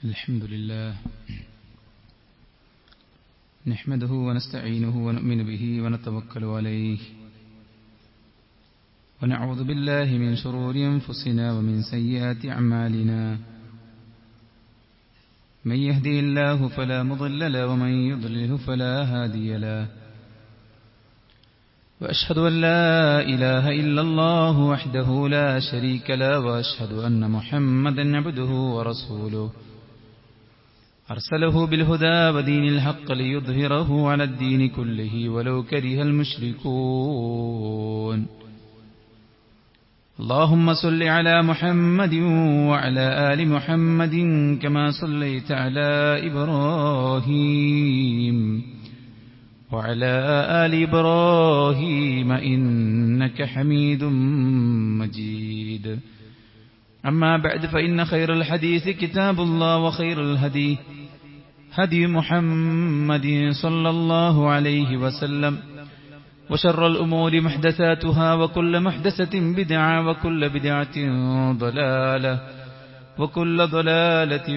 الحمد لله نحمده ونستعينه ونؤمن به ونتوكل عليه ونعوذ بالله من شرور أنفسنا ومن سيئات أعمالنا من يهدي الله فلا مضل له ومن يضلله فلا هادي له وأشهد أن لا إله إلا الله وحده لا شريك له وأشهد أن محمدا عبده ورسوله أرسله بالهدى ودين الحق ليظهره على الدين كله ولو كره المشركون اللهم صل على محمد وعلى آل محمد كما صليت على إبراهيم وعلى آل إبراهيم إنك حميد مجيد أما بعد فإن خير الحديث كتاب الله وخير الهدي هدي محمد صلى الله عليه وسلم وشر الأمور محدثاتها وكل محدثة بدعة وكل بدعة ضلالة وكل ضلالة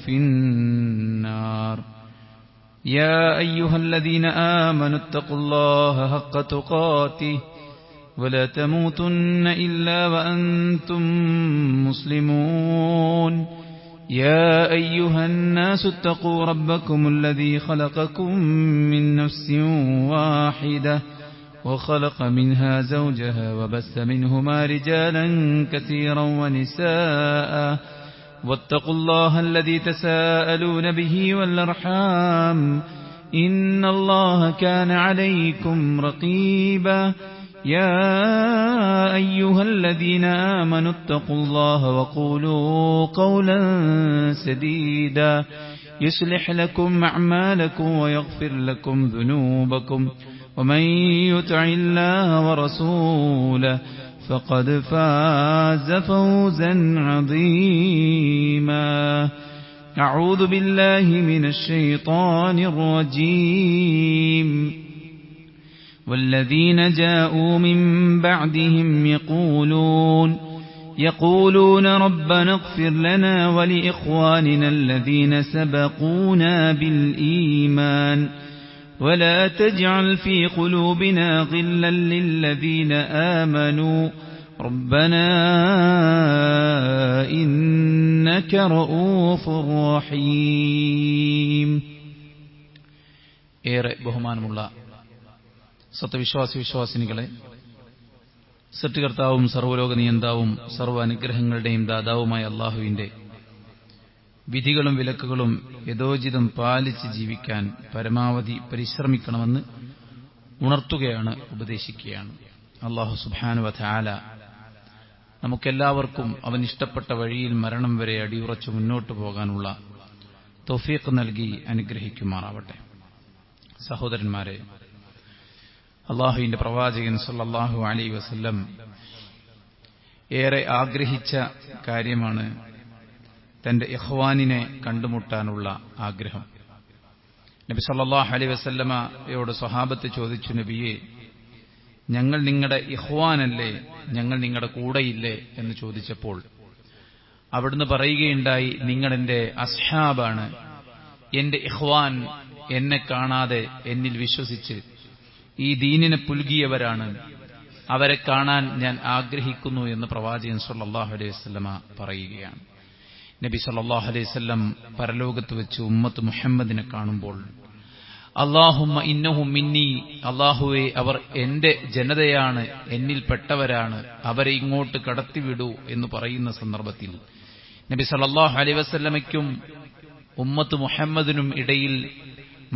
في النار يا أيها الذين آمنوا اتقوا الله حق تقاته ولا تموتن إلا وأنتم مسلمون يا أيها الناس اتقوا ربكم الذي خلقكم من نفس واحدة وخلق منها زوجها وبث منهما رجالا كثيرا ونساء واتقوا الله الذي تساءلون به والأرحام إن الله كان عليكم رقيبا يا أيها الذين آمنوا اتقوا الله وقولوا قولا سديدا يصلح لكم أعمالكم ويغفر لكم ذنوبكم ومن يطع الله ورسوله فقد فاز فوزا عظيما أعوذ بالله من الشيطان الرجيم والذين جاءوا من بعدهم يقولون ربنا اغفر لنا ولإخواننا الذين سبقونا بالإيمان ولا تجعل في قلوبنا غلا للذين آمنوا ربنا إنك رؤوف رحيم. ഏറെ ബഹുമാനമുള്ള സത്യവിശ്വാസിനികളെ, സൃഷ്ടികർത്താവും സർവ്വലോക നിയന്താവും സർവ്വ അനുഗ്രഹങ്ങളുടെയും ദാതാവുമായ അല്ലാഹുവിന്റെ വിധികളും വിലക്കുകളും യഥോചിതം പാലിച്ച് ജീവിക്കാൻ പരമാവധി പരിശ്രമിക്കണമെന്ന് ഉണർത്തുകയാണ്, ഉപദേശിക്കുകയാണ്. അല്ലാഹു സുബ്ഹാനഹു വ തആല നമുക്കെല്ലാവർക്കും അവൻ ഇഷ്ടപ്പെട്ട വഴിയിൽ മരണം വരെ അടിയുറച്ചു മുന്നോട്ടു പോകാനുള്ള തൗഫീഖ് നൽകി അനുഗ്രഹിക്കുമാറാവട്ടെ. സഹോദരന്മാരെ, അല്ലാഹുവിന്റെ പ്രവാചകൻ സല്ലല്ലാഹു അലൈഹി വസല്ലം ഏറെ ആഗ്രഹിച്ച കാര്യമാണ് തന്റെ ഇഖ്വാനിനെ കണ്ടുമുട്ടാനുള്ള ആഗ്രഹം. നബി സല്ലല്ലാഹു അലൈഹി വസല്ലമയോട് സ്വഹാബത്ത് ചോദിച്ചു, നബിയെ, ഞങ്ങൾ നിങ്ങളുടെ ഇഖ്വാനല്ലേ, ഞങ്ങൾ നിങ്ങളുടെ കൂടെയില്ലേ എന്ന് ചോദിച്ചപ്പോൾ അവിടുന്ന് പറയുകയുണ്ടായി, നിങ്ങൾ എന്റെ അസ്ഹാബാണ്, എന്റെ ഇഖ്വാൻ എന്നെ കാണാതെ എന്നിൽ വിശ്വസിച്ച് ഈ ദീനിനെ പുൽകിയവരാണ്, അവരെ കാണാൻ ഞാൻ ആഗ്രഹിക്കുന്നു എന്ന് പ്രവാചകൻ സല്ലല്ലാഹു അലൈഹി വസല്ലമ പറയുകയാണ്. നബി സല്ലല്ലാഹു അലൈഹി വസല്ലം പരലോകത്ത് വെച്ച് ഉമ്മത്ത് മുഹമ്മദിനെ കാണുമ്പോൾ അല്ലാഹുമ്മ ഇന്നഹും മിന്നി, അല്ലാഹുവേ, അവർ എന്റെ ജനതയാണ്, എന്നിൽപ്പെട്ടവരാണ്, അവരെ ഇങ്ങോട്ട് കടത്തിവിടൂ എന്ന് പറയുന്ന സന്ദർഭത്തിൽ നബി സല്ലല്ലാഹു അലൈഹി വസല്ലമയ്ക്കും ഉമ്മത്ത് മുഹമ്മദിനും ഇടയിൽ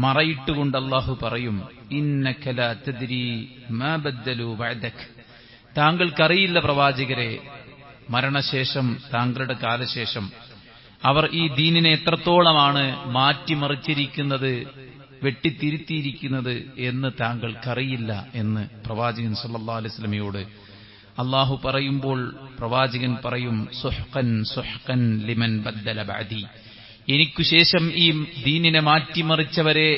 മറയിട്ടുകൊണ്ട് അല്ലാഹു പറയും, ഇന്നക ലാ തദ്രി മാ ബദ്ദലു ബഅദക്, താങ്കൾക്കറിയില്ല പ്രവാചകരെ, മരണശേഷം, താങ്കളുടെ കാലശേഷം അവർ ഈ ദീനിനെ എത്രത്തോളമാണ് മാറ്റിമറിച്ചിരിക്കുന്നത്, വെട്ടിത്തിരുത്തിയിരിക്കുന്നത് എന്ന് താങ്കൾക്കറിയില്ല എന്ന് പ്രവാചകൻ സല്ലല്ലാഹു അലൈഹി വസല്ലമയോട് അല്ലാഹു പറയുമ്പോൾ പ്രവാചകൻ പറയും, സുഹ്ഖൻ സുഹ്ഖൻ ലിമൻ ബദ്ദല ബഅദി, എനിക്കു ശേഷം ഈ ദീനിനെ മാറ്റിമറിച്ചവരെ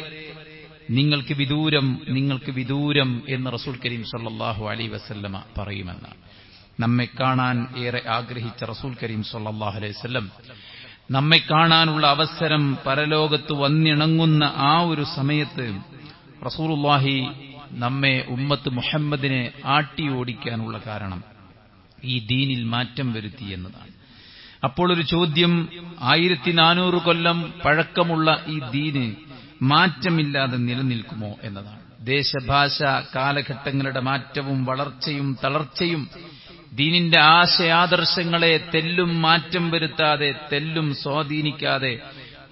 നിങ്ങൾക്ക് വിദൂരം, നിങ്ങൾക്ക് വിദൂരം എന്ന് റസൂൽ കരീം സല്ലല്ലാഹു അലൈഹി വസല്ലമ പറയുമെന്ന് നമ്മെ കാണാൻ ഏറെ ആഗ്രഹിച്ച റസൂൽ കരീം സല്ലല്ലാഹു അലൈഹി വസല്ലം നമ്മെ കാണാനുള്ള അവസരം പരലോകത്ത് വന്നിണങ്ങുന്ന ആ ഒരു സമയത്ത് റസൂലുള്ളാഹി നമ്മെ ഉമ്മത്ത് മുഹമ്മദിനെ ആട്ടിയോടിക്കാനുള്ള കാരണം ഈ ദീനിൽ മാറ്റം വരുത്തി എന്നതാണ്. അപ്പോൾ ഒരു ചോദ്യം, 1400 കൊല്ലം പഴക്കമുള്ള ഈ ദീന് മാറ്റമില്ലാതെ നിലനിൽക്കുമോ എന്നതാണ്. ദേശഭാഷ കാലഘട്ടങ്ങളുടെ മാറ്റവും വളർച്ചയും തളർച്ചയും ദീനിന്റെ ആശയാദർശങ്ങളെ തെല്ലും മാറ്റം വരുത്താതെ, തെല്ലും സ്വാധീനിക്കാതെ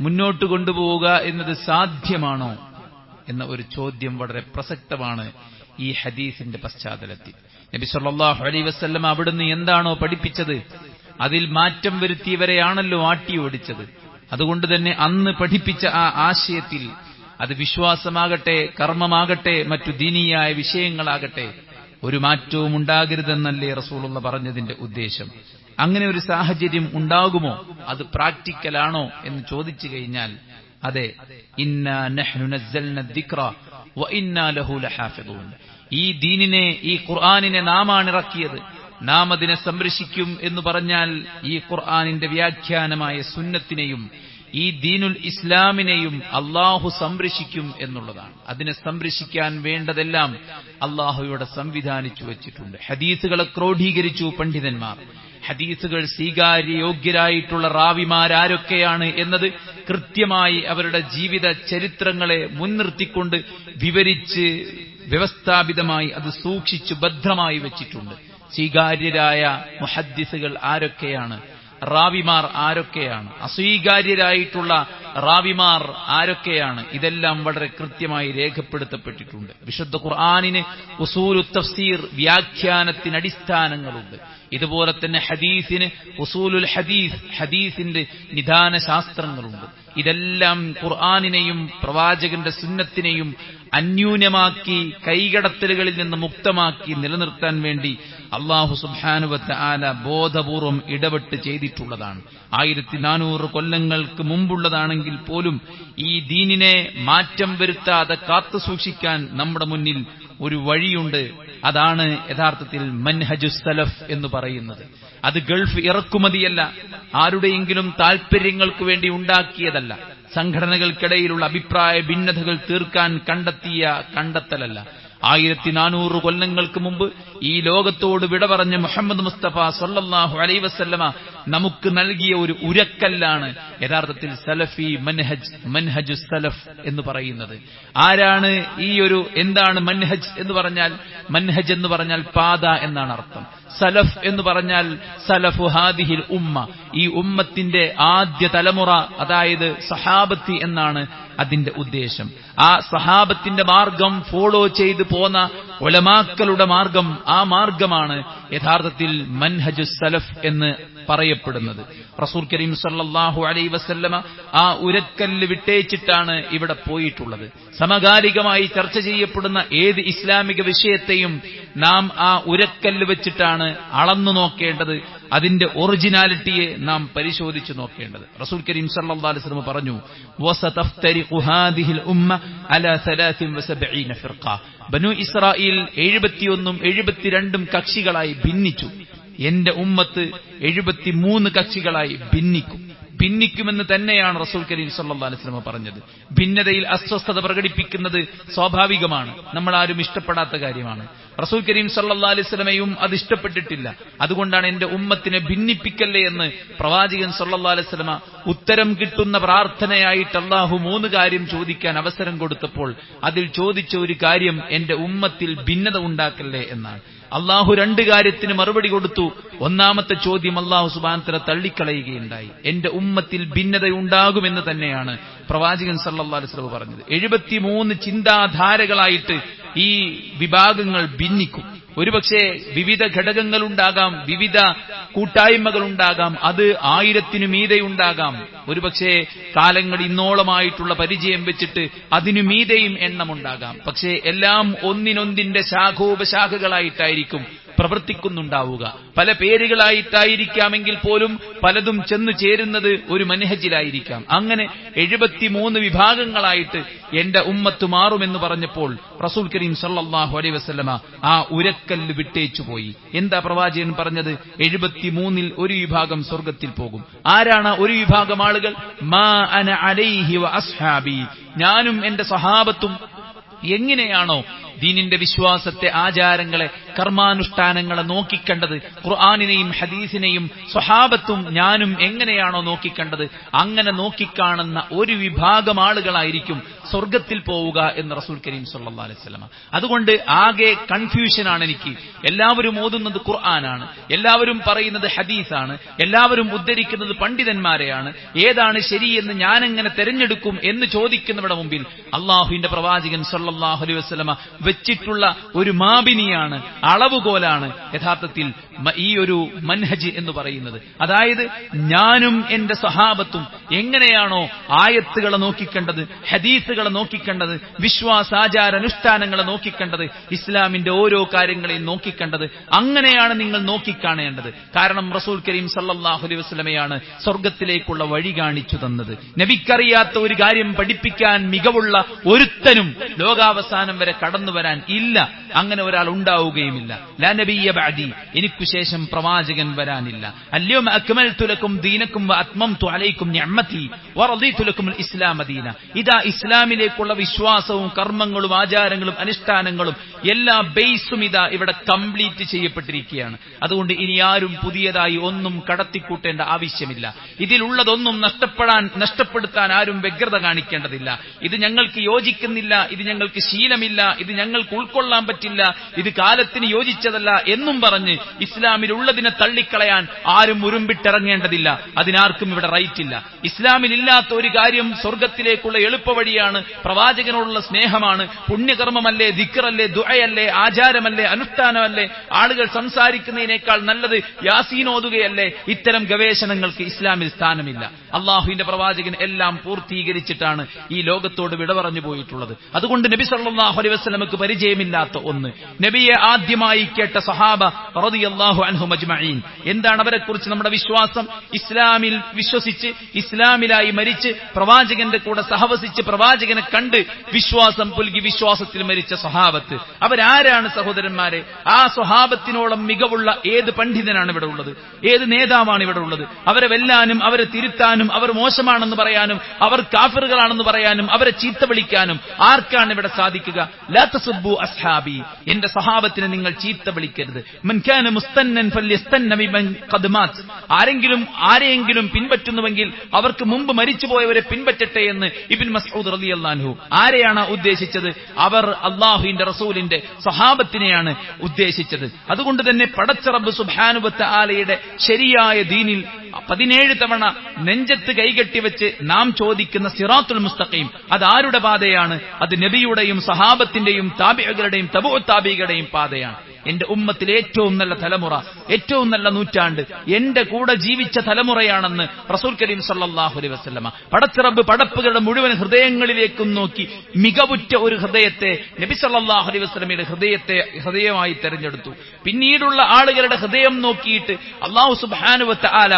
മുന്നോട്ട് കൊണ്ടുപോവുക എന്നത് സാധ്യമാണോ എന്ന ഒരു ചോദ്യം വളരെ പ്രസക്തമാണ് ഈ ഹദീസിന്റെ പശ്ചാത്തലത്തിൽ. നബി സല്ലല്ലാഹു അലൈഹി വസല്ലം അവിടുന്ന് എന്താണോ പഠിപ്പിച്ചത് അതിൽ മാറ്റം വരുത്തിയവരെയാണല്ലോ ആട്ടിയോടിച്ചത്. അതുകൊണ്ട് തന്നെ അന്ന് പഠിപ്പിച്ച ആ ആശയത്തിൽ, അത് വിശ്വാസമാകട്ടെ, കർമ്മമാകട്ടെ, മറ്റു ദീനീയായ വിഷയങ്ങളാകട്ടെ, ഒരു മാറ്റവും ഉണ്ടാകരുതെന്നല്ലേ റസൂലുള്ള പറഞ്ഞതിന്റെ ഉദ്ദേശം. അങ്ങനെ ഒരു സാഹചര്യം ഉണ്ടാകുമോ, അത് പ്രാക്ടിക്കലാണോ എന്ന് ചോദിച്ചു കഴിഞ്ഞാൽ അതെ, ഇന്നാ നഹ്നു നസ്സൽന ദിക്റ വ ഇന്നാ ലഹു ലഹാഫിദൂൻ. ഈ ദീനിനെ, ഈ ഖുർആനിനെ നാമാണ് ഇറക്കിയത്, നാം അതിനെ സംരക്ഷിക്കും എന്ന് പറഞ്ഞാൽ ഈ ഖുർആനിന്റെ വ്യാഖ്യാനമായ സുന്നത്തിനെയും ഈ ദീനുൽ ഇസ്ലാമിനെയും അള്ളാഹു സംരക്ഷിക്കും എന്നുള്ളതാണ്. അതിനെ സംരക്ഷിക്കാൻ വേണ്ടതെല്ലാം അള്ളാഹു ഇവിടെ സംവിധാനിച്ചു വച്ചിട്ടുണ്ട്. ഹദീസുകളെ ക്രോഡീകരിച്ചു പണ്ഡിതന്മാർ. ഹദീസുകൾ സ്വീകാര്യയോഗ്യരായിട്ടുള്ള റാവിമാരാരൊക്കെയാണ് എന്നത് കൃത്യമായി അവരുടെ ജീവിത ചരിത്രങ്ങളെ മുൻനിർത്തിക്കൊണ്ട് വിവരിച്ച് വ്യവസ്ഥാപിതമായി അത് സൂക്ഷിച്ചു ഭദ്രമായി വച്ചിട്ടുണ്ട്. സ്വീകാര്യരായ മുഹദ്ദിസുകൾ ആരൊക്കെയാണ്, റാവിമാർ ആരൊക്കെയാണ്, അസ്വീകാര്യരായിട്ടുള്ള റാവിമാർ ആരൊക്കെയാണ്, ഇതെല്ലാം വളരെ കൃത്യമായി രേഖപ്പെടുത്തപ്പെട്ടിട്ടുണ്ട്. വിശുദ്ധ ഖുർആനിന് ഉസൂലു തഫ്സീർ, വ്യാഖ്യാനത്തിന് അടിസ്ഥാനങ്ങളുണ്ട്. ഇതുപോലെ തന്നെ ഹദീസിന് ഉസൂലുൽ ഹദീസ്, ഹദീസിന്റെ നിദാന ശാസ്ത്രങ്ങളുണ്ട്. ഇതെല്ലാം ഖുർആനിനെയും പ്രവാചകന്റെ സുന്നത്തിനെയും അന്യൂനമാക്കി, കൈകടത്തലുകളിൽ നിന്ന് മുക്തമാക്കി നിലനിർത്താൻ വേണ്ടി അല്ലാഹു സുബ്ഹാനഹു വ തആല ബോധപൂർവം ഇടപെട്ട് ചെയ്തിട്ടുള്ളതാണ്. 1400 കൊല്ലങ്ങൾക്ക് മുമ്പുള്ളതാണെങ്കിൽ പോലും ഈ ദീനിനെ മാറ്റം വരുത്താതെ കാത്തുസൂക്ഷിക്കാൻ നമ്മുടെ മുന്നിൽ ഒരു വഴിയുണ്ട്. അതാണ് യഥാർത്ഥത്തിൽ മൻഹജുസ് സലഫ് എന്ന് പറയുന്നത്. അത് ഗൾഫ് ഇറക്കുമതിയല്ല, ആരുടെയെങ്കിലും താൽപര്യങ്ങൾക്ക് വേണ്ടി ഉണ്ടാക്കിയതല്ല, സംഘടനകൾക്കിടയിലുള്ള അഭിപ്രായ ഭിന്നതകൾ തീർക്കാൻ കണ്ടെത്തിയ കണ്ടെത്തലല്ല. 1400 കൊല്ലങ്ങൾക്ക് മുമ്പ് ഈ ലോകത്തോട് വിട പറഞ്ഞ മുഹമ്മദ് മുസ്തഫ സല്ലല്ലാഹു അലൈഹി വസല്ലമ നമുക്ക് നൽകിയ ഒരു ഉരക്കല്ലാണ് യഥാർത്ഥത്തിൽ സലഫി മൻഹജ്, മൻഹജുസ് സലഫ് എന്ന് പറയുന്നത്. ആരാണ് ഈ ഒരു, എന്താണ് മൻഹജ് എന്ന് പറഞ്ഞാൽ? മൻഹജ് എന്ന് പറഞ്ഞാൽ പാത എന്നാണ് അർത്ഥം. സലഫ് എന്ന് പറഞ്ഞാൽ സലഫു ഹാദിഹിൽ ഉമ്മ, ഈ ഉമ്മത്തിന്റെ ആദ്യ തലമുറ, അതായത് സഹാബത്തി എന്നാണ് അതിന്റെ ഉദ്ദേശം. ആ സഹാബത്തിന്റെ മാർഗം ഫോളോ ചെയ്തു പോന്ന ഉലമാക്കളുടെ മാർഗം, ആ മാർഗമാണ് യഥാർത്ഥത്തിൽ മൻഹജുസ് സലഫ് എന്ന് പറയപ്പെടുന്നത്. റസൂൽ കരീം സല്ലല്ലാഹു അലൈഹി വസല്ലമ ആ ഉരക്കല്ല് വിട്ടേച്ചിട്ടാണ് ഇവിടെ പോയിട്ടുള്ളത്. സമകാലികമായി ചർച്ച ചെയ്യപ്പെടുന്ന ഏത് ഇസ്ലാമിക വിഷയത്തെയും നാം ആ ഉരക്കല്ല് വെച്ചിട്ടാണ് അളന്നു നോക്കേണ്ടത്, അതിന്റെ ഒറിജിനാലിറ്റിയെ നാം പരിശോധിച്ചു നോക്കേണ്ടത്. റസൂൽ കരീം സല്ലല്ലാഹു അലൈഹി വസല്ലം പറഞ്ഞു, വസതഫ്തരിഖു ഹാദിഹിൽ ഉമ്മ അലാ 73 ഫിർഖ. ബനു ഇസ്രായേൽ 71ഉം 72ഉം കക്ഷികളായി ഭിന്നിച്ചു. എന്റെ ഉമ്മത്ത് 73 കക്ഷികളായി ഭിന്നിക്കുമെന്ന് തന്നെയാണ് റസൂൽ കരീം സല്ലല്ലാഹു അലൈഹി വസല്ലം പറഞ്ഞത്. ഭിന്നതയിൽ അസ്വസ്ഥത പ്രകടിപ്പിക്കുന്നത് സ്വാഭാവികമാണ്, നമ്മളാരും ഇഷ്ടപ്പെടാത്ത കാര്യമാണ്. റസൂൽ കരീം സല്ലല്ലാഹു അലൈഹി വസല്ലമയും അത് ഇഷ്ടപ്പെട്ടിട്ടില്ല. അതുകൊണ്ടാണ് എന്റെ ഉമ്മത്തിനെ ഭിന്നിപ്പിക്കല്ലേ എന്ന് പ്രവാചകൻ സല്ലല്ലാഹു അലൈഹി വസല്ലമ ഉത്തരം കിട്ടുന്ന പ്രാർത്ഥനയായിട്ട് അല്ലാഹു 3 കാര്യം ചോദിക്കാൻ അവസരം കൊടുത്തപ്പോൾ അതിൽ ചോദിച്ച ഒരു കാര്യം എന്റെ ഉമ്മത്തിൽ ഭിന്നത ഉണ്ടാക്കല്ലേ എന്നാണ്. അള്ളാഹു 2 കാര്യത്തിന് മറുപടി കൊടുത്തു. ഒന്നാമത്തെ ചോദ്യം അള്ളാഹു സുബ്ഹാനഹു വ തആല തള്ളിക്കളയുകയുണ്ടായി. എന്റെ ഉമ്മത്തിൽ ഭിന്നതയുണ്ടാകുമെന്ന് തന്നെയാണ് പ്രവാചകൻ സല്ലല്ലാഹു അലൈഹി വസല്ലം പറഞ്ഞത്. 73 ചിന്താധാരകളായിട്ട് ഈ വിഭാഗങ്ങൾ ഭിന്നിക്കും. ഒരുപക്ഷെ വിവിധ ഘടകങ്ങളുണ്ടാകാം, വിവിധ കൂട്ടായ്മകളുണ്ടാകാം, അത് 1000-ന് മീതെയുണ്ടാകാം. ഒരുപക്ഷെ കാലങ്ങൾ ഇന്നോളമായിട്ടുള്ള പരിചയം വെച്ചിട്ട് അതിനു മീതെയും എണ്ണമുണ്ടാകാം. പക്ഷേ എല്ലാം ഒന്നിനൊന്നിന്റെ ശാഖോപശാഖകളായിട്ടായിരിക്കും പ്രവർത്തിക്കുന്നുണ്ടാവുക. പല പേരുകളായിട്ടായിരിക്കാമെങ്കിൽ പോലും പലതും ചെന്നു ചേരുന്നത് ഒരു മൻഹജിലായിരിക്കാം. അങ്ങനെ 73 വിഭാഗങ്ങളായിട്ട് എന്റെ ഉമ്മത്ത് മാറുമെന്ന് പറഞ്ഞപ്പോൾ റസൂൽ കരീം സല്ലല്ലാഹു അലൈഹി വസല്ലമ ആ ഉരക്കല്ല് വിട്ടേച്ചുപോയി. എന്താ പ്രവാചകൻ പറഞ്ഞത്? 73ൽ ഒരു വിഭാഗം സ്വർഗത്തിൽ പോകും. ആരാണ് ഒരു വിഭാഗം ആളുകൾ? മാ അന അലൈഹി വ അസ്ഹാബി, ഞാനും എന്റെ സഹാബത്തും എങ്ങനെയാണോ ദീനിന്റെ വിശ്വാസത്തെ, ആചാരങ്ങളെ, കർമാനുഷ്ഠാനങ്ങളെ നോക്കിക്കണ്ടത്, ഖുർആനിനെയും ഹദീസിനെയും സ്വഹാബത്തും ഞാനും എങ്ങനെയാണോ നോക്കിക്കണ്ടത്, അങ്ങനെ നോക്കിക്കാണുന്ന ഒരു വിഭാഗം ആളുകളായിരിക്കും സ്വർഗത്തിൽ പോവുക എന്ന് റസൂൽ കരീം സല്ലല്ലാഹു അലൈഹി വസല്ലം. അതുകൊണ്ട് ആകെ കൺഫ്യൂഷനാണ് എനിക്ക്. എല്ലാവരും ഓതുന്നത് ഖുർആനാണ്, എല്ലാവരും പറയുന്നത് ഹദീസാണ്, എല്ലാവരും ഉദ്ധരിക്കുന്നത് പണ്ഡിതന്മാരെയാണ്. ഏതാണ് ശരിയെന്ന് ഞാനെങ്ങനെ തെരഞ്ഞെടുക്കും എന്ന് ചോദിക്കുന്നവരുടെ മുമ്പിൽ അള്ളാഹുവിന്റെ പ്രവാചകൻ സല്ലല്ലാഹു അലൈഹി വസല്ലം വെച്ചിട്ടുള്ള ഒരു മാപിനിയാണ്, അളവുകോലാണ് യഥാർത്ഥത്തിൽ ഈ ഒരു മൻഹജ് എന്ന് പറയുന്നത്. അതായത് ഞാനും എന്റെ സഹാബത്തും എങ്ങനെയാണോ ആയത്തുകളെ നോക്കിക്കണ്ടത്, ഹദീസുകളെ നോക്കിക്കണ്ടത്, വിശ്വാസാചാര അനുഷ്ഠാനങ്ങളെ നോക്കിക്കണ്ടത്, ഇസ്ലാമിന്റെ ഓരോ കാര്യങ്ങളെയും നോക്കിക്കണ്ടത്, അങ്ങനെയാണ് നിങ്ങൾ നോക്കിക്കാണേണ്ടത്. കാരണം റസൂൽ കരീം സല്ലല്ലാഹു അലൈഹി വസല്ലമയാണ് സ്വർഗത്തിലേക്കുള്ള വഴി കാണിച്ചു തന്നത്. നബിക്കറിയാത്ത ഒരു കാര്യം പഠിപ്പിക്കാൻ മികവുള്ള ഒരുത്തനും ലോകാവസാനം വരെ കടന്നു വരാൻ ഇല്ല. അങ്ങനെ ഒരാൾ ഉണ്ടാവുകയുമില്ല. ലാ നബിയ്യ ബഅദി, എനിക്കു ശേഷം പ്രവാചകൻ വരാനില്ല. അൽയൗമ അക്മൽതു ലക്കും ദീനക്കും വ അത്മംതു അലൈക്കും നിഅമതി വറദീതു ലക്കുമുൽ ഇസ്ലാമ ദീന. ഇതാ ഇസ്ലാമിലേക്കുള്ള വിശ്വാസവും കർമ്മങ്ങളും ആചാരങ്ങളും അനുഷ്ഠാനങ്ങളും എല്ലാ ബേസും ഇതാ ഇവിടെ കംപ്ലീറ്റ് ചെയ്യപ്പെട്ടിരിക്കുകയാണ്. അതുകൊണ്ട് ഇനി ആരും പുതിയതായി ഒന്നും കടത്തിക്കൂട്ടേണ്ട ആവശ്യമില്ല. ഇതിലുള്ളതൊന്നും നഷ്ടപ്പെടുത്താൻ ആരും വ്യഗ്രത കാണിക്കേണ്ടതില്ല. ഇത് ഞങ്ങൾക്ക് യോജിക്കുന്നില്ല, ഇത് ഞങ്ങൾക്ക് ശീലമില്ല, ഇത് ഞങ്ങൾക്ക് ഉൾക്കൊള്ളാൻ പറ്റില്ല, ഇത് കാലത്തിന് യോജിച്ചതല്ല എന്നും പറഞ്ഞ് ഇസ്ലാമിലുള്ളതിനെ തള്ളിക്കളയാൻ ആരും ഉരുമ്പിട്ടിറങ്ങേണ്ടതില്ല. അതിനാർക്കും ഇവിടെ റൈറ്റ് ഇല്ല. ഇസ്ലാമിലില്ലാത്ത ഒരു കാര്യം സ്വർഗത്തിലേക്കുള്ള എളുപ്പവഴിയാണ്, പ്രവാചകനോടുള്ള സ്നേഹമാണ്, പുണ്യകർമ്മമല്ലേ, ദിക്റല്ലേ, ദുആയല്ലേ, ആചാരമല്ലേ, അനുഷ്ഠാനമല്ലേ, ആളുകൾ സംസാരിക്കുന്നതിനേക്കാൾ നല്ലത് യാസീൻ ഓതുകയല്ലേ. ഇത്തരം ഗവേഷണങ്ങൾക്ക് ഇസ്ലാമിൽ സ്ഥാനമില്ല. അള്ളാഹുവിന്റെ പ്രവാചകൻ എല്ലാം പൂർത്തീകരിച്ചിട്ടാണ് ഈ ലോകത്തോട് വിട പറഞ്ഞു പോയിട്ടുള്ളത്. അതുകൊണ്ട് നബി സല്ലല്ലാഹു അലൈഹി വസല്ലമക്ക് പരിചയമില്ലാത്ത ഒന്ന്, നബിയെ ആദ്യമായി കേട്ട സഹാബ റളിയല്ലാഹു അൻഹും അജ്മഈൻ, എന്താണ് അവരെക്കുറിച്ച് നമ്മുടെ വിശ്വാസം? ഇസ്ലാമിൽ വിശ്വസിച്ച് ഇസ്ലാമിലായി മരിച്ച് പ്രവാചകന്റെ കൂടെ സഹവസിച്ച് പ്രവാചകനെ കണ്ട് വിശ്വാസം പുൽകി വിശ്വാസത്തിൽ മരിച്ച സ്വഹാബത്ത് അവരാരാണ് സഹോദരന്മാരെ? ആ സ്വഹാബത്തിനോളം മികവുള്ള ഏത് പണ്ഡിതനാണ് ഇവിടെ ഉള്ളത്? ഏത് നേതാവാണ് ഇവിടെ ഉള്ളത്? അവരെ വെല്ലാനും അവരെ തിരുത്താനും അവർ മോശമാണെന്ന് പറയാനും അവർ കാഫിറുകളാണെന്ന് പറയാനും അവരെ ചീത്ത വിളിക്കാനും ആർക്കാണ് ഇവിടെ സാധിക്കുക? ലാ തസുബ്ബു അസ്ഹാബി, എന്റെ സഹാബത്തിനെ നിങ്ങൾ ചീത്ത വിളിക്കരുത്. മൻ കാന മുസ്തന്നൻ ഫല്യസ്തന്ന ബിമൻ ഖദ് മാത്, ആരെയെങ്കിലും പിൻപറ്റുന്നുവെങ്കിൽ അവർക്ക് മുമ്പ് മരിച്ചുപോയവരെ പിൻപറ്റട്ടെ എന്ന് ഇബ്ൻ മസ്ഊദ് റളിയല്ലാഹു അൻഹു. ആരെയാണ് ഉദ്ദേശിച്ചത്? അവർ അല്ലാഹുവിന്റെ റസൂലിന്റെ സഹാബത്തിനെയാണ് ഉദ്ദേശിച്ചത്. അതുകൊണ്ട് തന്നെ പടച്ച റബ്ബ് സുബ്ഹാനഹു വ തആലയുടെ ശരിയായ ദീനിൽ 17 തവണ നെഞ്ചത്ത് കൈകെട്ടിവെച്ച് നാം ചോദിക്കുന്ന സിറാത്തുൽ മുസ്തഖീം അതാരുടെ പാതയാണ്? അത് നബിയുടെയും സഹാബത്തിന്റെയും താബിഈകളുടെയും തബഉ താബിഈകളുടെയും പാതയാണ്. എന്റെ ഉമ്മത്തിലെ ഏറ്റവും നല്ല തലമുറ, ഏറ്റവും നല്ല നൂറ്റാണ്ട് എന്റെ കൂടെ ജീവിച്ച തലമുറയാണെന്ന് റസൂൽ കരീം സല്ലല്ലാഹു അലൈഹി വസല്ലമ. പടച്ച റബ്ബ് പടപ്പുകളുടെ മുഴുവൻ ഹൃദയങ്ങളിലേക്കും നോക്കി മികവുറ്റ ഒരു ഹൃദയത്തെ നബി സല്ലല്ലാഹു അലൈഹി വസല്ലമയുടെ ഹൃദയമായി തെരഞ്ഞെടുത്തു. പിന്നീടുള്ള ആളുകളുടെ ഹൃദയം നോക്കിയിട്ട് അല്ലാഹു സുബ്ഹാനഹു വ തആല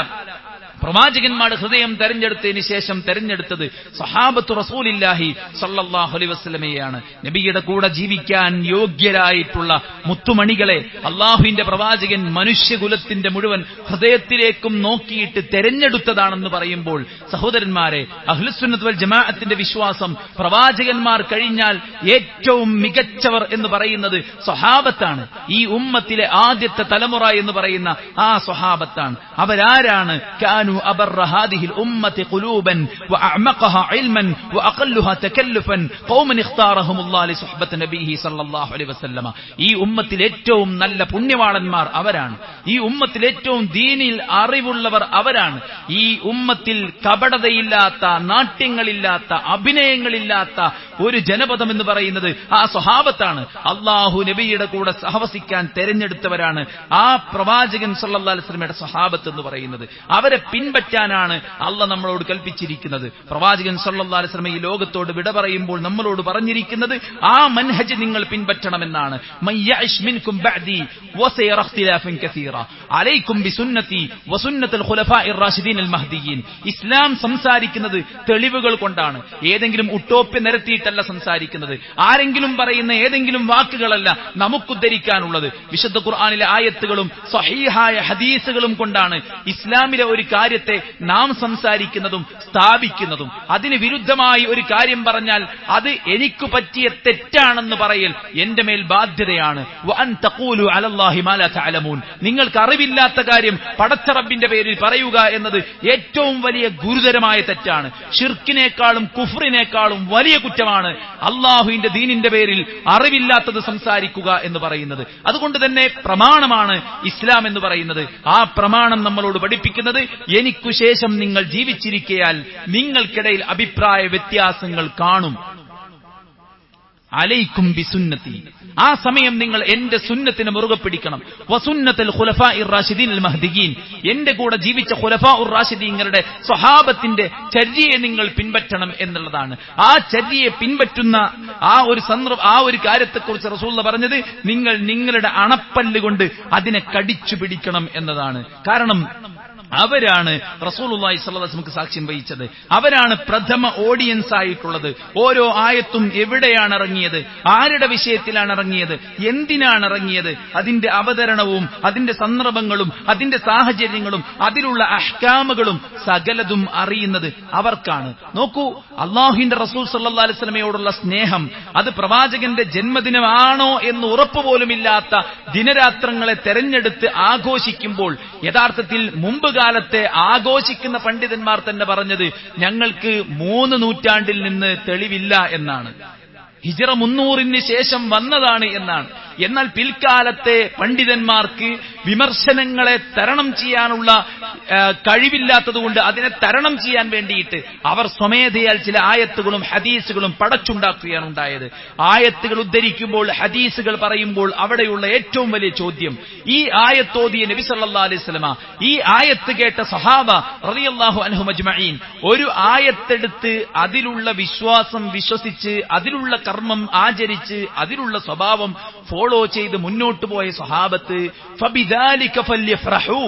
പ്രവാചകന്മാരുടെ ഹൃദയം തെരഞ്ഞെടുത്തതിന് ശേഷം തെരഞ്ഞെടുത്തത് സഹാബത്തു റസൂലില്ലാഹി സല്ലല്ലാഹു അലൈഹി വസല്ലമയെയാണ്. നബിയുടെ കൂടെ ജീവിക്കാൻ യോഗ്യരായിട്ടുള്ള മുത്തുമണികളെ അള്ളാഹുവിന്റെ പ്രവാചകൻ മനുഷ്യകുലത്തിന്റെ മുഴുവൻ ഹൃദയത്തിലേക്കും നോക്കിയിട്ട് തെരഞ്ഞെടുത്തതാണെന്ന് പറയുമ്പോൾ സഹോദരന്മാരെ, അഹ്ലുസുന്നത്ത് വൽ ജമാഅത്തിന്റെ വിശ്വാസം പ്രവാചകന്മാർ കഴിഞ്ഞാൽ ഏറ്റവും മികച്ചവർ എന്ന് പറയുന്നത് സ്വഹാബത്താണ്. ഈ ഉമ്മത്തിലെ ആദ്യത്തെ തലമുറ എന്ന് പറയുന്ന ആ സ്വഹാബത്താണ്. അവരാരാണ്? കാനു أبر هذه الأمة قلوبا وأعمقها علما وأقلها تكلفا قوم اختارهم الله لصحبة نبيه صلى الله عليه وسلم. ഈ ഉമ്മത്തിൽ ഏറ്റവും നല്ല പുണ്യവാളന്മാർ അവരാണ്. ഈ ഉമ്മത്തിൽ ഏറ്റവും ദീനിൽ അറിവുള്ളവർ അവരാണ്. ഈ ഉമ്മത്തിൽ കപടതയില്ലാത്ത, നാട്യങ്ങളില്ലാത്ത, അഭിനയങ്ങളില്ലാത്ത ഒരു ജനപദം എന്ന് പറയുന്നത് ആ സ്വഹാബത്താണ്. അള്ളാഹു നബിയുടെ കൂടെ സഹവസിക്കാൻ തെരഞ്ഞെടുത്തവരാണ് ആ പ്രവാചകൻ സല്ലല്ലാഹു അലൈഹി വസല്ലമയുടെ സ്വഹാബത്ത് എന്ന് പറയുന്നത്. അവരെ പിൻപറ്റാനാണ് അള്ളാഹ് നമ്മളോട് കൽപ്പിച്ചിരിക്കുന്നത്. പ്രവാചകൻ സല്ലല്ലാഹു അലൈഹി വസല്ലം ഈ ലോകത്തോട് വിട പറയുമ്പോൾ നമ്മളോട് പറഞ്ഞിരിക്കുന്നത് ആ മൻഹജ് നിങ്ങൾ പിൻപറ്റണമെന്നാണ്. മയ്യഇശ് മിൻകും ബഅദി വസയറ ഇഖ്തിലാഫൻ കസീറ അലൈക്കും ബിസുന്നതി വസുന്നത്തുൽ ഖുലഫാഇർ റാഷിദീൻ അൽ മഹ്ദിയീൻ. ഇസ്ലാം സംസാരിക്കുന്നത് തെളിവുകൾ കൊണ്ടാണ്. ഏതെങ്കിലും ഉട്ടോപ്യ നിരത്തിയിട്ടല്ല സംസാരിക്കുന്നത്. ആരെങ്കിലും പറയുന്ന ഏതെങ്കിലും വാക്കുകളല്ല നമുക്കുദ്ധരിക്കാനുള്ളത്. വിശുദ്ധ ഖുർആനിലെ ആയത്തുകളും സ്വഹീഹായ ഹദീസുകളും കൊണ്ടാണ് ഇസ്ലാമിലെ ഒരു കാര്യത്തെ നാം സംസാരിക്കുന്നതും സ്ഥാപിക്കുന്നതും. അതിന് വിരുദ്ധമായി ഒരു കാര്യം പറഞ്ഞാൽ അത് എനിക്ക് പറ്റിയ തെറ്റാണെന്ന് പറയൽ എന്റെ മേൽ ബാധ്യതയാണ്. വഅൻ തഖൂലു അലല്ലാഹി മാ ലാ തഅലമൂൻ. നിങ്ങൾക്ക് അറിവില്ലാത്ത കാര്യം പടച്ച റബ്ബിന്റെ പേരിൽ പറയുക എന്നത് ഏറ്റവും വലിയ ഗുരുതരമായ തെറ്റാണ്. ഷിർക്കിനേക്കാളും കുഫ്റിനേക്കാളും വലിയ കുറ്റമാണ് അള്ളാഹുവിന്റെ ദീനിന്റെ പേരിൽ അറിവില്ലാത്തത് സംസാരിക്കുക എന്ന് പറയുന്നത്. അതുകൊണ്ട് തന്നെ പ്രമാണമാണ് ഇസ്ലാം എന്ന് പറയുന്നത്. ആ പ്രമാണം നമ്മളോട് പഠിപ്പിക്കുന്നത് എനിക്കു ശേഷം നിങ്ങൾ ജീവിച്ചിരിക്കയാൽ നിങ്ങൾക്കിടയിൽ അഭിപ്രായ വ്യത്യാസങ്ങൾ കാണും. അലൈക്കും ബിസുന്നതി. ആ സമയം നിങ്ങൾ എന്റെ സുന്നത്തിനെ മുറുകെ പിടിക്കണം. വസുന്നത്തുൽ ഖുലഫാഇർ റാഷിദീൻ അൽ മഹ്ദിയീൻ. എന്റെ കൂടെ ജീവിച്ച ഖുലഫാഉർ റാഷിദീങ്ങളുടെ സ്വഹാബത്തിന്റെ ചര്യയെ നിങ്ങൾ പിൻപറ്റണം എന്നുള്ളതാണ്. ആ ചര്യയെ പിൻപറ്റുന്ന ആ ഒരു കാര്യത്തെക്കുറിച്ച് റസൂലുള്ളാഹി പറഞ്ഞത് നിങ്ങൾ നിങ്ങളുടെ അണപ്പല്ല് കൊണ്ട് അതിനെ കടിച്ചു പിടിക്കണം എന്നതാണ്. കാരണം അവരാണ് റസൂലുള്ളാഹി സ്വല്ലല്ലാഹു അലൈഹി വസല്ലം സാക്ഷ്യം വഹിച്ചത്. അവരാണ് പ്രഥമ ഓഡിയൻസ് ആയിട്ടുള്ളത്. ഓരോ ആയത്തും എവിടെയാണ് ഇറങ്ങിയത്, ആരുടെ വിഷയത്തിലാണ് ഇറങ്ങിയത്, എന്തിനാണ് ഇറങ്ങിയത്, അതിന്റെ അവതരണവും അതിന്റെ സന്ദർഭങ്ങളും അതിന്റെ സാഹചര്യങ്ങളും അതിലുള്ള അഹ്കാമുകളും സകലതും അറിയുന്നത് അവർക്കാണ്. നോക്കൂ, അല്ലാഹുവിന്റെ റസൂൽ സ്വല്ലല്ലാഹു അലൈഹി വസല്ലമയോടുള്ള സ്നേഹം അത് പ്രവാചകന്റെ ജന്മദിനമാണോ എന്ന് ഉറപ്പുപോലുമില്ലാത്ത ദിനരാത്രങ്ങളെ തെരഞ്ഞെടുത്ത് ആഘോഷിക്കുമ്പോൾ യഥാർത്ഥത്തിൽ മുമ്പ് കാലത്തെ ആഘോഷിക്കുന്ന പണ്ഡിതന്മാർ തന്നെ പറഞ്ഞത് ഞങ്ങൾക്ക് 3 നൂറ്റാണ്ടിൽ നിന്ന് തെളിവില്ല എന്നാണ്. ഹിജ്റ 300 ശേഷം വന്നതാണ് എന്നാണ്. എന്നാൽ പിൽക്കാലത്തെ പണ്ഡിതന്മാർക്ക് വിമർശനങ്ങളെ തരണം ചെയ്യാനുള്ള കഴിവില്ലാത്തതുകൊണ്ട് അതിനെ തരണം ചെയ്യാൻ വേണ്ടിയിട്ട് അവർ സ്വമേധയാൽ ചില ആയത്തുകളും ഹദീസുകളും പടച്ചുണ്ടാക്കുകയാണ് ഉണ്ടായത്. ആയത്തുകൾ ഉദ്ധരിക്കുമ്പോൾ ഹദീസുകൾ പറയുമ്പോൾ അവിടെയുള്ള ഏറ്റവും വലിയ ചോദ്യം, ഈ ആയത്തോതിയ നബി സല്ലല്ലാഹു അലൈഹി വസല്ലമ, ഈ ആയത്ത് കേട്ട സഹാബ റളിയല്ലാഹു അൻഹും അജ്മഈൻ ഒരു ആയത്തെടുത്ത് അതിലുള്ള വിശ്വാസം വിശ്വസിച്ച് അതിലുള്ള കർമ്മം ആചരിച്ച് അതിലുള്ള സ്വഭാവം ഫോളോ ചെയ്ത് മുന്നോട്ട് പോയ സ്വഹാബത്ത് ഫബിദാലിക ഫല്യഫ്റഹു,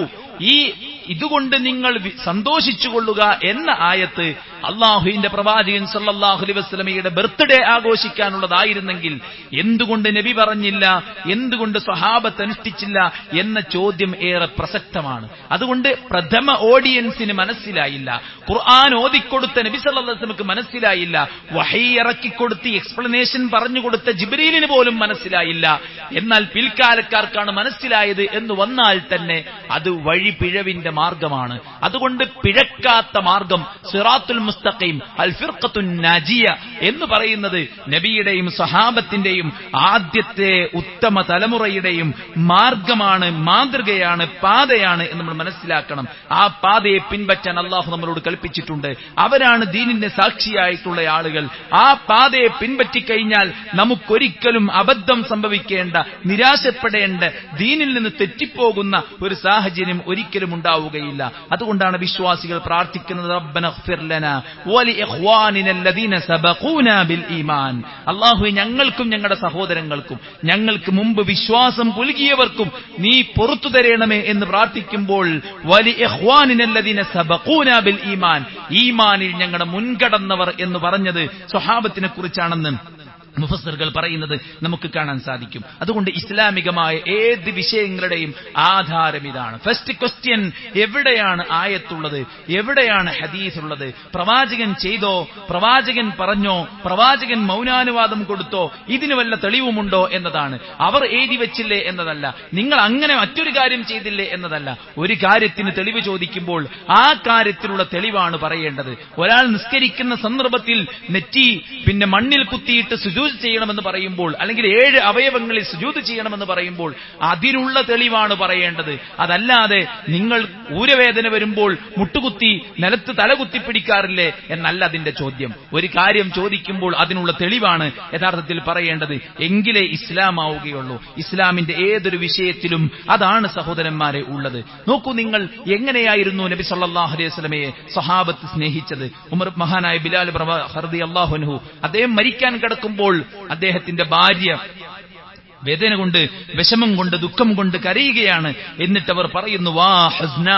ഇതുകൊണ്ട് നിങ്ങൾ സന്തോഷിച്ചുകൊള്ളുക എന്ന ആയത്ത് അള്ളാഹുവിന്റെ പ്രവാചകൻ സല്ലല്ലാഹു അലൈഹി വസല്ലമയുടെ ബർത്ത്ഡേ ആഘോഷിക്കാനുള്ളതായിരുന്നെങ്കിൽ എന്തുകൊണ്ട് നബി പറഞ്ഞില്ല, എന്തുകൊണ്ട് സ്വഹാബത്ത് അനുഷ്ഠിച്ചില്ല എന്ന ചോദ്യം ഏറെ പ്രസക്തമാണ്. അതുകൊണ്ട് പ്രഥമ ഓഡിയൻസിന് മനസ്സിലായില്ല, ഖുർആൻ ഓതിക്കൊടുത്ത നബി സല്ലല്ലാഹു അലൈഹി വസല്ലമക്ക് മനസ്സിലായില്ല, വഹീ ഇറക്കിക്കൊടുത്ത് എക്സ്പ്ലനേഷൻ പറഞ്ഞുകൊടുത്ത ജിബ്രീലിന് പോലും മനസ്സിലായില്ല. എന്നാൽ പിൽക്കാലക്കാർക്കാണ് മനസ്സിലായത് എന്ന് വന്നാൽ തന്നെ അത് വഴിപിഴവിന്റെ മാർഗമാണ്. അതുകൊണ്ട് പിഴക്കാത്ത മാർഗം സിറാത്തുൽ മുസ്തഖീം അൽ ഫിർഖത്തുൻ നാജിയ എന്ന് പറയുന്നത് നബിയുടെയും സഹാബത്തിന്റെയും ആദ്യത്തെ ഉത്തമ തലമുറയുടെയും മാർഗമാണ്, മാതൃകയാണ്, പാതയാണ് എന്ന് നമ്മൾ മനസ്സിലാക്കണം. ആ പാതയെ പിൻപറ്റാൻ അള്ളാഹു നമ്മളോട് കൽപ്പിച്ചിട്ടുണ്ട്. അവരാണ് ദീനിന്റെ സാക്ഷിയായിട്ടുള്ള ആളുകൾ. ആ പാതയെ പിൻപറ്റിക്കഴിഞ്ഞാൽ നമുക്കൊരിക്കലും അബദ്ധം സംഭവിക്കേണ്ട, നിരാശപ്പെടേണ്ട, ദീനിൽ നിന്ന് തെറ്റിപ്പോകുന്ന ഒരു സാഹചര്യം ഒരിക്കലും ഉണ്ടാവുകയില്ല. അതുകൊണ്ടാണ് വിശ്വാസികൾ പ്രാർത്ഥിക്കുന്നത്, റബ്ബനഗ്ഫിർ ലനാ വലിഇഖ്വാനിന അല്ലദീന സബഖൂനാ ബിൽ ഈമാൻ. അല്ലാഹുവേ, ഞങ്ങൾക്കും ഞങ്ങളുടെ സഹോദരങ്ങൾക്കും ഞങ്ങൾക്ക് മുമ്പ് വിശ്വാസം പുൽകിയവർക്കും നീ പുറത്തു തരണമേ എന്ന് പ്രാർത്ഥിക്കുമ്പോൾ വലിഇഖ്വാനിന അല്ലദീന സബഖൂനാ ബിൽ ഈമാൻ, ഈമാനിൽ ഞങ്ങളുടെ മുൻകടന്നവർ എന്ന് പറഞ്ഞത് സ്വഹാബത്തിനെ കുറിച്ചാണെന്ന് മുഫസ്സിറുകൾ പറയുന്നത് നമുക്ക് കാണാൻ സാധിക്കും. അതുകൊണ്ട് ഇസ്ലാമികമായ ഏത് വിഷയങ്ങളുടെയും ആധാരം ഇതാണ്. ഫസ്റ്റ് ക്വസ്റ്റ്യൻ, എവിടെയാണ് ആയത്തുള്ളത്, എവിടെയാണ് ഹദീസ് ഉള്ളത്, പ്രവാചകൻ ചെയ്തോ, പ്രവാചകൻ പറഞ്ഞോ, പ്രവാചകൻ മൗനാനുവാദം കൊടുത്തോ, ഇതിന് വല്ല തെളിവുമുണ്ടോ എന്നതാണ്. അവർ എഴുതി വെച്ചില്ലേ എന്നതല്ല, നിങ്ങൾ അങ്ങനെ മറ്റൊരു കാര്യം ചെയ്തില്ലേ എന്നതല്ല. ഒരു കാര്യത്തിന് തെളിവ് ചോദിക്കുമ്പോൾ ആ കാര്യത്തിലുള്ള തെളിവാണ് പറയേണ്ടത്. ഒരാൾ നിസ്കരിക്കുന്ന സന്ദർഭത്തിൽ നെറ്റി മണ്ണിൽ കുത്തിയിട്ട് സുജൂദ് സുജൂദ് ചെയ്യണമെന്ന് പറയുമ്പോൾ, അല്ലെങ്കിൽ 7 അവയവങ്ങളിൽ സുജൂദ് ചെയ്യണമെന്ന് പറയുമ്പോൾ അതിനുള്ള തെളിവാണ് പറയേണ്ടത്. അതല്ലാതെ നിങ്ങൾ ഊരവേദന വരുമ്പോൾ മുട്ടുകുത്തി നിലത്ത് തലകുത്തി പിടിക്കാറില്ലേ എന്നല്ല അതിന്റെ ചോദ്യം. ഒരു കാര്യം ചോദിക്കുമ്പോൾ അതിനുള്ള തെളിവാണ് യഥാർത്ഥത്തിൽ പറയേണ്ടത്. എങ്കിലേ ഇസ്ലാമാവുകയുള്ളൂ. ഇസ്ലാമിന്റെ ഏതൊരു വിഷയത്തിലും അതാണ് സഹോദരന്മാരെ ഉള്ളത്. നോക്കൂ, നിങ്ങൾ എങ്ങനെയായിരുന്നു നബി സല്ലല്ലാഹു അലൈഹി വസല്ലമയെ സഹാബത്ത് സ്നേഹിച്ചത്. മഹാനായ ബിലാൽ റളിയല്ലാഹു അൻഹു അദ്ദേഹം മരിക്കാൻ കിടക്കുമ്പോൾ അദ്ദേഹത്തിന്റെ ഭാര്യ വേദന കൊണ്ട്, വിഷമം കൊണ്ട്, ദുഃഖം കൊണ്ട് കരയുകയാണ്. എന്നിട്ട് അവർ പറയുന്നു, വാ ഹസ്ന,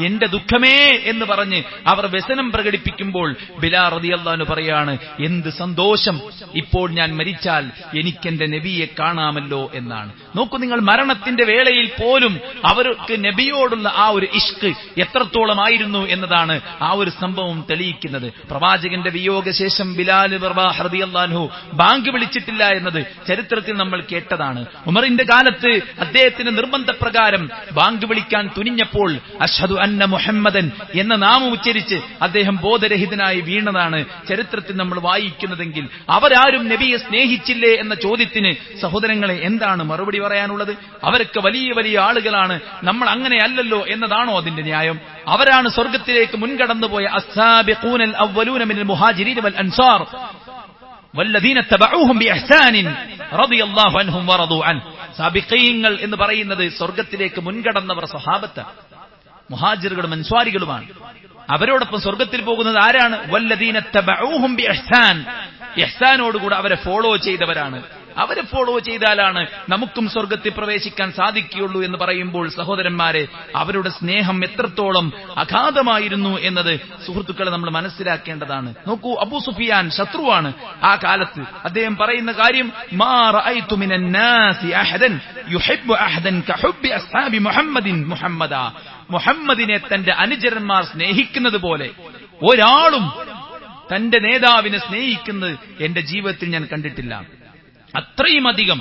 എന്റെ ദുഃഖമേ എന്ന് പറഞ്ഞ് അവർ വ്യസനം പ്രകടിപ്പിക്കുമ്പോൾ ബിലാൽ റളിയല്ലാഹു അൻഹു പറയാണ്, എന്ത് സന്തോഷം, ഇപ്പോൾ ഞാൻ മരിച്ചാൽ എനിക്കെന്റെ നബിയെ കാണാമല്ലോ എന്നാണ്. നോക്കൂ നിങ്ങൾ, മരണത്തിന്റെ വേളയിൽ പോലും അവർക്ക് നബിയോടുള്ള ആ ഒരു ഇഷ്ക് എത്രത്തോളമായിരുന്നു എന്നതാണ് ആ ഒരു സംഭവം തെളിയിക്കുന്നത്. പ്രവാചകന്റെ വിയോഗശേഷം ബിലാൽ റളിയല്ലാഹു അൻഹു ബാങ്ക് വിളിച്ചിട്ടില്ല എന്നത് ചരിത്രത്തിൽ നമ്മൾ കേട്ടതാണ്. ഉമറിന്റെ കാലത്ത് അദ്ദേഹത്തിന് നിർബന്ധപ്രകാരം ബാങ്ക് വിളിക്കാൻ തുനിഞ്ഞപ്പോൾ അഷ്ഹദു അന്ന മുഹമ്മദൻ എന്ന നാമം ഉച്ചരിച്ച് അദ്ദേഹം ബോധരഹിതനായി വീണതാണ് ചരിത്രത്തിൽ നമ്മൾ വായിക്കുന്നതെങ്കിൽ അവരാരും നബിയെ സ്നേഹിച്ചില്ലേ എന്ന ചോദ്യത്തിന് സഹോദരങ്ങളെ എന്താണ് മറുപടി പറയാനുള്ളത്? അവരൊക്കെ വലിയ വലിയ ആളുകളാണ്, നമ്മൾ അങ്ങനെയല്ലല്ലോ എന്നതാണോ അതിന്റെ ന്യായം? അവരാണ് സ്വർഗത്തിലേക്ക് മുൻകടന്നുപോയ അസ്സാബിഖൂനൽ അവ്വലൂന മിനൽ മുഹാജിരീന വൽ അൻസാർ വല്ലദീന തബഊഹും ബിഇഹ്സാനിൻ റളിയല്ലാഹു അൻഹും വറദു അൻ. സാബിഖീങ്ങൾ എന്ന് പറയുന്നത് സ്വർഗത്തിലേക്ക് മുൻകടന്നവർ സഹാബത്ത്, മുഹാജിറുകളും അൻസ്വാരികളുമാണ്. അവരോടൊപ്പം സ്വർഗത്തിൽ പോകുന്നത് ആരാണ്? വല്ലദീന തബഊഹും ബിഇഹ്സാൻ, ഇഹ്സാനോടുകൂടെ അവരെ ഫോളോ ചെയ്തവരാണ്. അവരെ ഫോളോ ചെയ്താലാണ് നമുക്കും സ്വർഗത്തിൽ പ്രവേശിക്കാൻ സാധിക്കുകയുള്ളൂ എന്ന് പറയുമ്പോൾ സഹോദരന്മാരെ, അവരുടെ സ്നേഹം എത്രത്തോളം അഗാധമായിരുന്നു എന്നത് സുഹൃത്തുക്കളെ നമ്മൾ മനസ്സിലാക്കേണ്ടതാണ്. നോക്കൂ, അബൂ സുഫിയാൻ ശത്രുവാണ് ആ കാലത്ത്. അദ്ദേഹം പറയുന്ന കാര്യം, മാ റഅയ്തു മിനൻ നാസി അഹദൻ യുഹിബ്ബു അഹദൻ കഹുബ്ബി അസ്ഹാബി മുഹമ്മദിൻ മുഹമ്മദാ. മുഹമ്മദിനെ തന്റെ അനുചരന്മാർ സ്നേഹിക്കുന്നത് പോലെ ഒരാളും തന്റെ നേതാവിനെ സ്നേഹിക്കുന്നത് എന്റെ ജീവിതത്തിൽ ഞാൻ കണ്ടിട്ടില്ല. അത്രയും അധികം.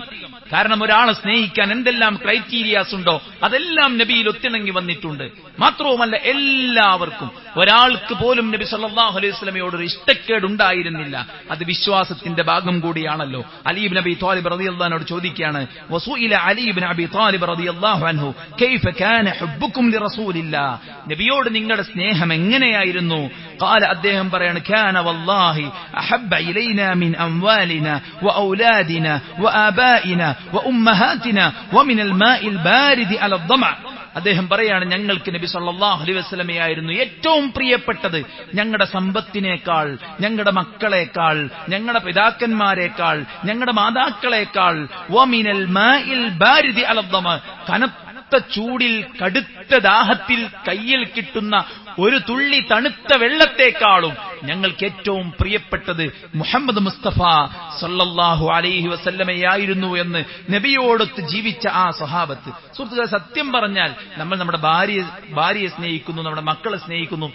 കാരണം ഒരാളെ സ്നേഹിക്കാൻ എന്തെല്ലാം ക്രൈറ്റീരിയാസ് ഉണ്ടോ അതെല്ലാം നബിയിൽ ഒത്തിണങ്ങി വന്നിട്ടുണ്ട്. മാത്രവുമല്ല, എല്ലാവർക്കും, ഒരാൾക്ക് പോലും നബി സല്ലല്ലാഹു അലൈഹി വസല്ലമയോടൊരു ഇഷ്ടക്കേടുണ്ടായിരുന്നില്ല. അത് വിശ്വാസത്തിന്റെ ഭാഗം കൂടിയാണല്ലോ. അലി ഇബ്നു അബീ ത്വാലിബ് റളിയല്ലാഹു അൻഹു ചോദിക്കുകയാണ്, വസൂഇല അലി ഇബ്നു അബീ ത്വാലിബ് റളിയല്ലാഹു അൻഹു കൈഫ കാന ഹുബ്ബുകും ലിറസൂലില്ലാഹ്, നബിയോട് നിങ്ങളുടെ സ്നേഹം എങ്ങനെയായിരുന്നു? ഖാല, അദ്ദേഹം പറയാണ്, കാന വല്ലാഹി അഹബ്ബ ഇലൈനാ മിൻ അംവാലിനാ വഔലാദിനാ വആബാഇനാ വഉമ്മഹാതിനാ വമിനൽ മാഇൽ ബാരിദി അല ദമഅ. അദ്ദേഹം പറയാണ്, ഞങ്ങൾക്ക് നബി സല്ലല്ലാഹു അലൈഹി വസല്ലമയായിരുന്നു ഏറ്റവും പ്രിയപ്പെട്ടത്. ഞങ്ങളുടെ സമ്പത്തിനേക്കാൾ, ഞങ്ങളുടെ മക്കളേക്കാൾ, ഞങ്ങളുടെ പിതാക്കന്മാരെക്കാൾ, ഞങ്ങളുടെ മാതാക്കളെക്കാൾ, വമിനൽ മാഇൽ ബാരിദി അല ദമഅ, കനത്ത ചൂടിൽ കടുത്ത ദാഹത്തിൽ കയ്യിൽ കിട്ടുന്ന ഒരു തുള്ളി തണുത്ത വെള്ളത്തെക്കാളും ഞങ്ങൾക്ക് ഏറ്റവും പ്രിയപ്പെട്ടത് മുഹമ്മദ് മുസ്തഫ സല്ലല്ലാഹു അലൈഹി വസല്ലമയായിരുന്നു എന്ന് നബിയോടൊത്ത് ജീവിച്ച ആ സ്വഹാബത്ത്. സുഹൃത്തുക്കളെ, സത്യം പറഞ്ഞാൽ നമ്മൾ നമ്മുടെ ഭാര്യയെ സ്നേഹിക്കുന്നു, നമ്മുടെ മക്കളെ സ്നേഹിക്കുന്നു,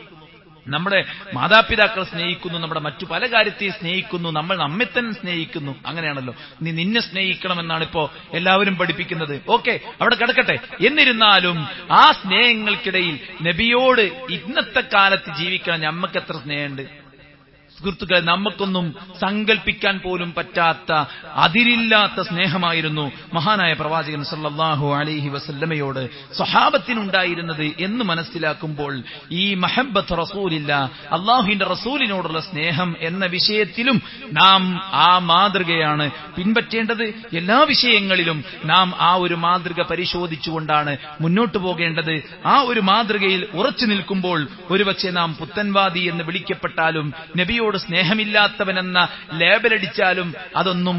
നമ്മുടെ മാതാപിതാക്കളെ സ്നേഹിക്കുന്നു, നമ്മുടെ മറ്റു പല കാര്യത്തെയും സ്നേഹിക്കുന്നു, നമ്മൾ നമ്മെ തന്നെ സ്നേഹിക്കുന്നു. അങ്ങനെയാണല്ലോ, നീ നിന്നെ സ്നേഹിക്കണമെന്നാണ് ഇപ്പോ എല്ലാവരും പഠിപ്പിക്കുന്നത്. ഓക്കെ, അവിടെ കിടക്കട്ടെ. എന്നിരുന്നാലും ആ സ്നേഹങ്ങൾക്കിടയിൽ നബിയോട് ഇന്നത്തെ കാലത്ത് ജീവിക്കണം നമ്മക്ക് എത്ര സ്നേഹമുണ്ട് സുഹൃത്തുക്കളെ. നമുക്കൊന്നും സങ്കല്പിക്കാൻ പോലും പറ്റാത്ത, അതിരില്ലാത്ത സ്നേഹമായിരുന്നു മഹാനായ പ്രവാചകൻ സല്ലല്ലാഹു അലൈഹി വസല്ലമയോട് സ്വഹാബത്തിനുണ്ടായിരുന്നത് എന്ന് മനസ്സിലാക്കുമ്പോൾ ഈ മഹബ്ബത്ത് റസൂലില്ല, അള്ളാഹുവിന്റെ റസൂലിനോടുള്ള സ്നേഹം എന്ന വിഷയത്തിലും നാം ആ മാതൃകയാണ് പിൻപറ്റേണ്ടത്. എല്ലാ വിഷയങ്ങളിലും നാം ആ ഒരു മാതൃക പരിശോധിച്ചുകൊണ്ടാണ് മുന്നോട്ടു പോകേണ്ടത്. ആ ഒരു മാതൃകയിൽ ഉറച്ചു നിൽക്കുമ്പോൾ ഒരുപക്ഷെ നാം പുത്തൻവാദി എന്ന് വിളിക്കപ്പെട്ടാലും നബിയോട് സ്നേഹമില്ലാത്തവനെന്ന ലേബലടിച്ചാലും അതൊന്നും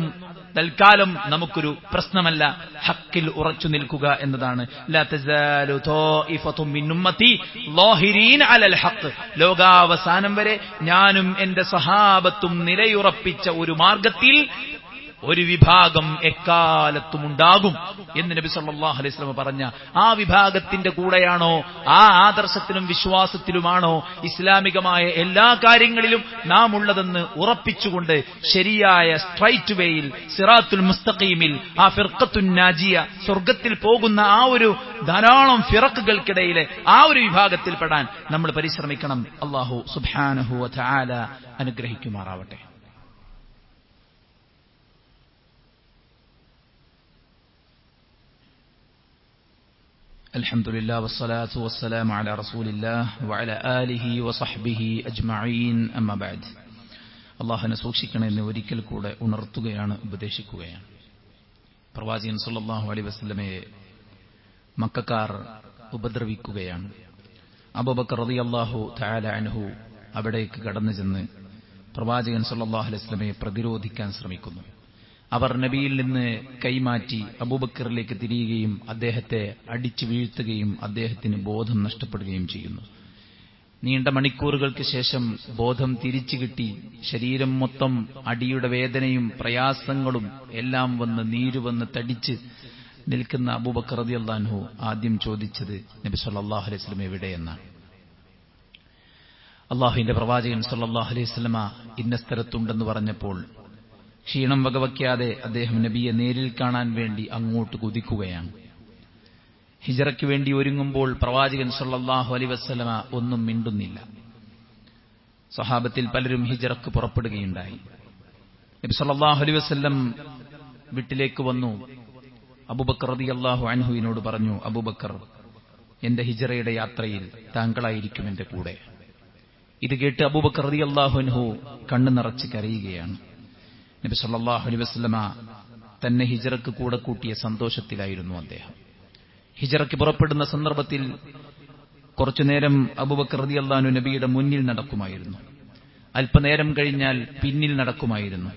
തൽക്കാലം നമുക്കൊരു പ്രശ്നമല്ല. ഹക്കിൽ ഉറച്ചു നിൽക്കുക എന്നതാണ്. ലാ തസാലു ത്വാഇഫത്തും മിൻ ഉമ്മത്തി ളാഹിരീന അലൽ ഹഖ്, ലോകാവസാനം വരെ ഞാനും എന്റെ സഹാബത്തും നിലയുറപ്പിച്ച ഒരു മാർഗത്തിൽ ഒരു വിഭാഗം എക്കാലത്തും ഉണ്ടാകും എന്ന് നബി സല്ലല്ലാഹു അലൈഹി വസല്ലം പറഞ്ഞ ആ വിഭാഗത്തിന്റെ കൂടെയാണോ, ആ ആദർശത്തിലും വിശ്വാസത്തിലുമാണോ ഇസ്ലാമികമായ എല്ലാ കാര്യങ്ങളിലും നാം ഉള്ളതെന്ന് ഉറപ്പിച്ചുകൊണ്ട് ശരിയായ സ്ട്രൈറ്റ് വേയിൽ, സിറാത്തുൽ മുസ്തഖീമിൽ, ആ ഫിർഖത്തുൻ നാജിയ, സ്വർഗത്തിൽ പോകുന്ന ആ ഒരു ധാരാളം ഫിറഖുകൾക്കിടയിലെ ആ ഒരു വിഭാഗത്തിൽപ്പെടാൻ നമ്മൾ പരിശ്രമിക്കണം. അല്ലാഹു സുബ്ഹാനഹു വ തആല അനുഗ്രഹിക്കുമാറാവട്ടെ. അൽഹംദുലില്ലാഹി വസ്സലാത്തു വസ്സലാമു അലാ റസൂലില്ലാഹി വഅലാ ആലിഹി വസഹ്ബിഹി അജ്മഈൻ അമ്മാ ബഅദ്. അല്ലാഹുവിനെ സൂക്ഷിക്കണമെന്ന് ഒരിക്കൽ കൂടെ ഉണർത്തുകയാണ്, ഉപദേശിക്കുകയാണ്. പ്രവാചകൻ സല്ലല്ലാഹു അലൈഹി വസല്ലമയെ മക്കക്കാർ ഉപദ്രവിക്കുകയാണ്. അബൂബക്കർ റളിയല്ലാഹു തആല അൻഹു അവിടേക്ക് കടന്നു ചെന്ന് പ്രവാചകൻ സല്ലല്ലാഹു അലൈഹി വസല്ലമയെ പ്രതിരോധിക്കാൻ ശ്രമിക്കുന്നു. അവർ നബിയിൽ നിന്ന് കൈമാറ്റി അബൂബക്കറിലേക്ക് തിരിയുകയും അദ്ദേഹത്തെ അടിച്ചു വീഴ്ത്തുകയും അദ്ദേഹത്തിന് ബോധം നഷ്ടപ്പെടുകയും ചെയ്യുന്നു. നീണ്ട മണിക്കൂറുകൾക്ക് ശേഷം ബോധം തിരിച്ചു കിട്ടി. ശരീരം മൊത്തം അടിയുടെ വേദനയും പ്രയാസങ്ങളും എല്ലാം വന്ന് നീരുവന്ന് തടിച്ച് നിൽക്കുന്ന അബൂബക്കർ റളിയല്ലാഹു അൻഹു ആദ്യം ചോദിച്ചത് നബി സല്ലല്ലാഹു അലൈഹി വസല്ലം എവിടെയെന്നാണ്. അല്ലാഹുവിന്റെ പ്രവാചകൻ സല്ലല്ലാഹു അലൈഹി വസല്ലമ ഇന്ന സ്ഥലത്തുണ്ടെന്ന് പറഞ്ഞപ്പോൾ ക്ഷീണം വകവയ്ക്കാതെ അദ്ദേഹം നബിയെ നേരിൽ കാണാൻ വേണ്ടി അങ്ങോട്ട് കുതിക്കുകയാണ്. ഹിജ്റയ്ക്ക് വേണ്ടി ഒരുങ്ങുമ്പോൾ പ്രവാചകൻ സല്ലല്ലാഹു അലൈഹി വസല്ലമ ഒന്നും മിണ്ടുന്നില്ല. സ്വഹാബത്തിൽ പലരും ഹിജ്റയ്ക്ക് പുറപ്പെടുകയുണ്ടായി. നബി സല്ലല്ലാഹു അലൈഹി വസല്ലം വീട്ടിലേക്ക് വന്നു. അബൂബക്കർ റളിയല്ലാഹു അൻഹുവിനോട് പറഞ്ഞു, അബൂബക്കർ, എന്റെ ഹിജ്റയുടെ യാത്രയിൽ താങ്കളായിരിക്കും എന്റെ കൂടെ. ഇത് കേട്ട് അബൂബക്കർ റളിയല്ലാഹു അൻഹു കണ്ണു നിറച്ച് കരയുകയാണ്. നബി സല്ലല്ലാഹു അലൈഹി വസല്ലമ തന്നെ ഹിജ്റയ്ക്ക് കൂടെ കൂട്ടിയ സന്തോഷത്തിലായിരുന്നു അദ്ദേഹം. ഹിജ്റയ്ക്ക് പുറപ്പെടുന്ന സന്ദർഭത്തിൽ കുറച്ചുനേരം അബൂബക്കർ റളിയല്ലാഹു അൻഹു നബിയുടെ മുന്നിൽ നടക്കുമായിരുന്നു. അല്പനേരം കഴിഞ്ഞാൽ പിന്നിൽ നടക്കുമായിരുന്നു.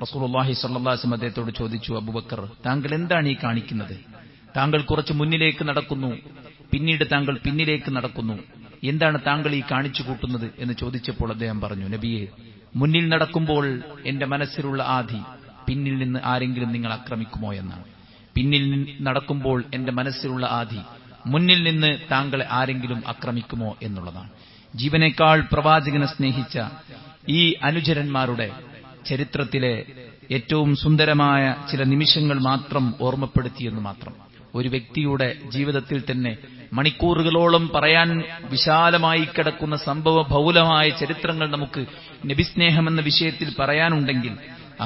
റസൂലുള്ളാഹി സ്വല്ലല്ലാഹു അലൈഹി വസല്ലം അദ്ദേഹത്തോട് ചോദിച്ചു, അബൂബക്കർ, താങ്കൾ എന്താണ് ഈ കാണിക്കുന്നത്? താങ്കൾ കുറച്ച് മുന്നിലേക്ക് നടക്കുന്നു, പിന്നീട് താങ്കൾ പിന്നിലേക്ക് നടക്കുന്നു. എന്താണ് താങ്കൾ ഈ കാണിച്ചു കൂട്ടുന്നത് എന്ന് ചോദിച്ചപ്പോൾ അദ്ദേഹം പറഞ്ഞു, നബിയെ, മുന്നിൽ നടക്കുമ്പോൾ എന്റെ മനസ്സിലുള്ള ആധി പിന്നിൽ നിന്ന് ആരെങ്കിലും നിങ്ങൾ ആക്രമിക്കുമോ എന്നാണ്. പിന്നിൽ നടക്കുമ്പോൾ എന്റെ മനസ്സിലുള്ള ആധി മുന്നിൽ നിന്ന് താങ്കളെ ആരെങ്കിലും ആക്രമിക്കുമോ എന്നുള്ളതാണ്. ജീവനേക്കാൾ പ്രവാചകനെ സ്നേഹിച്ച ഈ അനുചരന്മാരുടെ ചരിത്രത്തിലെ ഏറ്റവും സുന്ദരമായ ചില നിമിഷങ്ങൾ മാത്രം ഓർമ്മപ്പെടുത്തിയെന്ന് മാത്രം. ഒരു വ്യക്തിയുടെ ജീവിതത്തിൽ തന്നെ മണിക്കൂറുകളോളം പറയാൻ വിശാലമായി കിടക്കുന്ന സംഭവ ബഹുലമായ ചരിത്രങ്ങൾ നമുക്ക് നബിസ്നേഹം എന്ന വിഷയത്തിൽ പറയാനുണ്ടെങ്കിൽ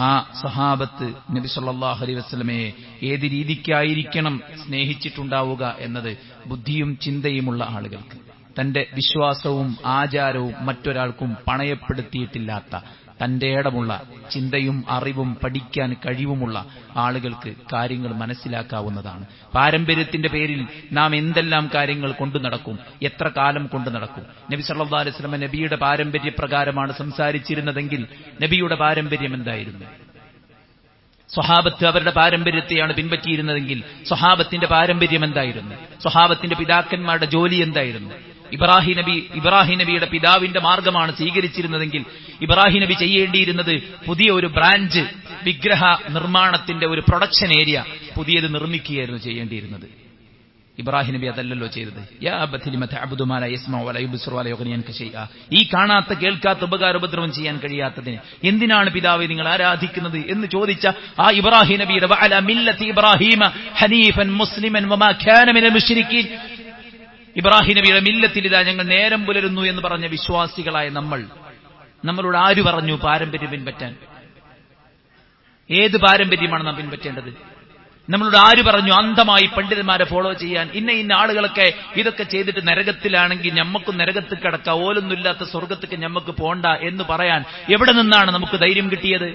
ആ സഹാബത്ത് നബി സല്ലല്ലാഹു അലൈഹി വസല്ലമയെ ഏത് രീതിക്കായിരിക്കണം സ്നേഹിച്ചിട്ടുണ്ടാവുക എന്നത് ബുദ്ധിയും ചിന്തയുമുള്ള ആളുകൾക്ക്, തന്റെ വിശ്വാസവും ആചാരവും മറ്റൊരാൾക്കും പണയപ്പെടുത്തിയിട്ടില്ലാത്ത തന്റെ ഇടമുള്ള ചിന്തയും അറിവും പഠിക്കാൻ കഴിവുമുള്ള ആളുകൾക്ക് കാര്യങ്ങൾ മനസ്സിലാക്കാവുന്നതാണ്. പാരമ്പര്യത്തിന്റെ പേരിൽ നാം എന്തെല്ലാം കാര്യങ്ങൾ കൊണ്ടു നടക്കും, എത്ര കാലം കൊണ്ടു നടക്കും? നബി സല്ലല്ലാഹു അലൈഹി വസല്ലം നബിയുടെ പാരമ്പര്യപ്രകാരമാണ് സംസാരിച്ചിരുന്നതെങ്കിൽ നബിയുടെ പാരമ്പര്യം എന്തായിരുന്നു? സ്വഹാബത്ത് അവരുടെ പാരമ്പര്യത്തെയാണ് പിൻപറ്റിയിരുന്നതെങ്കിൽ സ്വഹാബത്തിന്റെ പാരമ്പര്യം എന്തായിരുന്നു? സ്വഹാബത്തിന്റെ പിതാക്കന്മാരുടെ ജോലി എന്തായിരുന്നു? ഇബ്രാഹിം നബിയുടെ പിതാവിന്റെ മാർഗമാണ് സ്വീകരിച്ചിരുന്നതെങ്കിൽ ഇബ്രാഹിം നബി ചെയ്യേണ്ടിയിരുന്നത് പുതിയ ഒരു ബ്രാഞ്ച് വിഗ്രഹ നിർമ്മാണത്തിന്റെ ഒരു പ്രൊഡക്ഷൻ ഏരിയ പുതിയത് നിർമ്മിക്കുകയായിരുന്നു ചെയ്യേണ്ടിയിരുന്നത്. ഇബ്രാഹിം നബി അതല്ലല്ലോ ചെയ്തത്. യാ അബതി ലിമ തഅബുദു മാ ലാ യസ്മഉ വലാ യുബ്സിറു വലാ യുഗ്നി അൻക ശൈഅ. ഈ കാണാത്ത കേൾക്കാത്ത ഉപകാരോപദ്രവം ചെയ്യാൻ കഴിയാത്തതിന് എന്തിനാണ് പിതാവെ നിങ്ങൾ ആരാധിക്കുന്നത് എന്ന് ചോദിച്ച ആ ഇബ്രാഹിം നബിയുടെ വഅലാ മില്ലത്തി ഇബ്രാഹീമ ഹനീഫൻ മുസ്ലിമൻ വമാ കാന മിനൽ മുശ്രിക്കീൻ, ഇബ്രാഹിം നബിയുടെ മില്ലത്തിൽ ഇതാ ഞങ്ങൾ നേരം പുലരുന്നു എന്ന് പറഞ്ഞ വിശ്വാസികളായ നമ്മളോട് ആര് പറഞ്ഞു പാരമ്പര്യം പിൻപറ്റാൻ? ഏത് പാരമ്പര്യമാണ് നാം പിൻപറ്റേണ്ടത്? നമ്മളോട് ആര് പറഞ്ഞു അന്ധമായി പണ്ഡിതന്മാരെ ഫോളോ ചെയ്യാൻ? ഇന്ന ആളുകളൊക്കെ ഇതൊക്കെ ചെയ്തിട്ട് നരകത്തിലാണെങ്കിൽ ഞമ്മക്കും നരകത്തിൽ കിടക്കാം, ഓലൊന്നുമില്ലാത്ത സ്വർഗത്തേക്ക് ഞമ്മക്ക് പോണ്ട എന്ന് പറയാൻ എവിടെ നിന്നാണ് നമുക്ക് ധൈര്യം കിട്ടിയത്?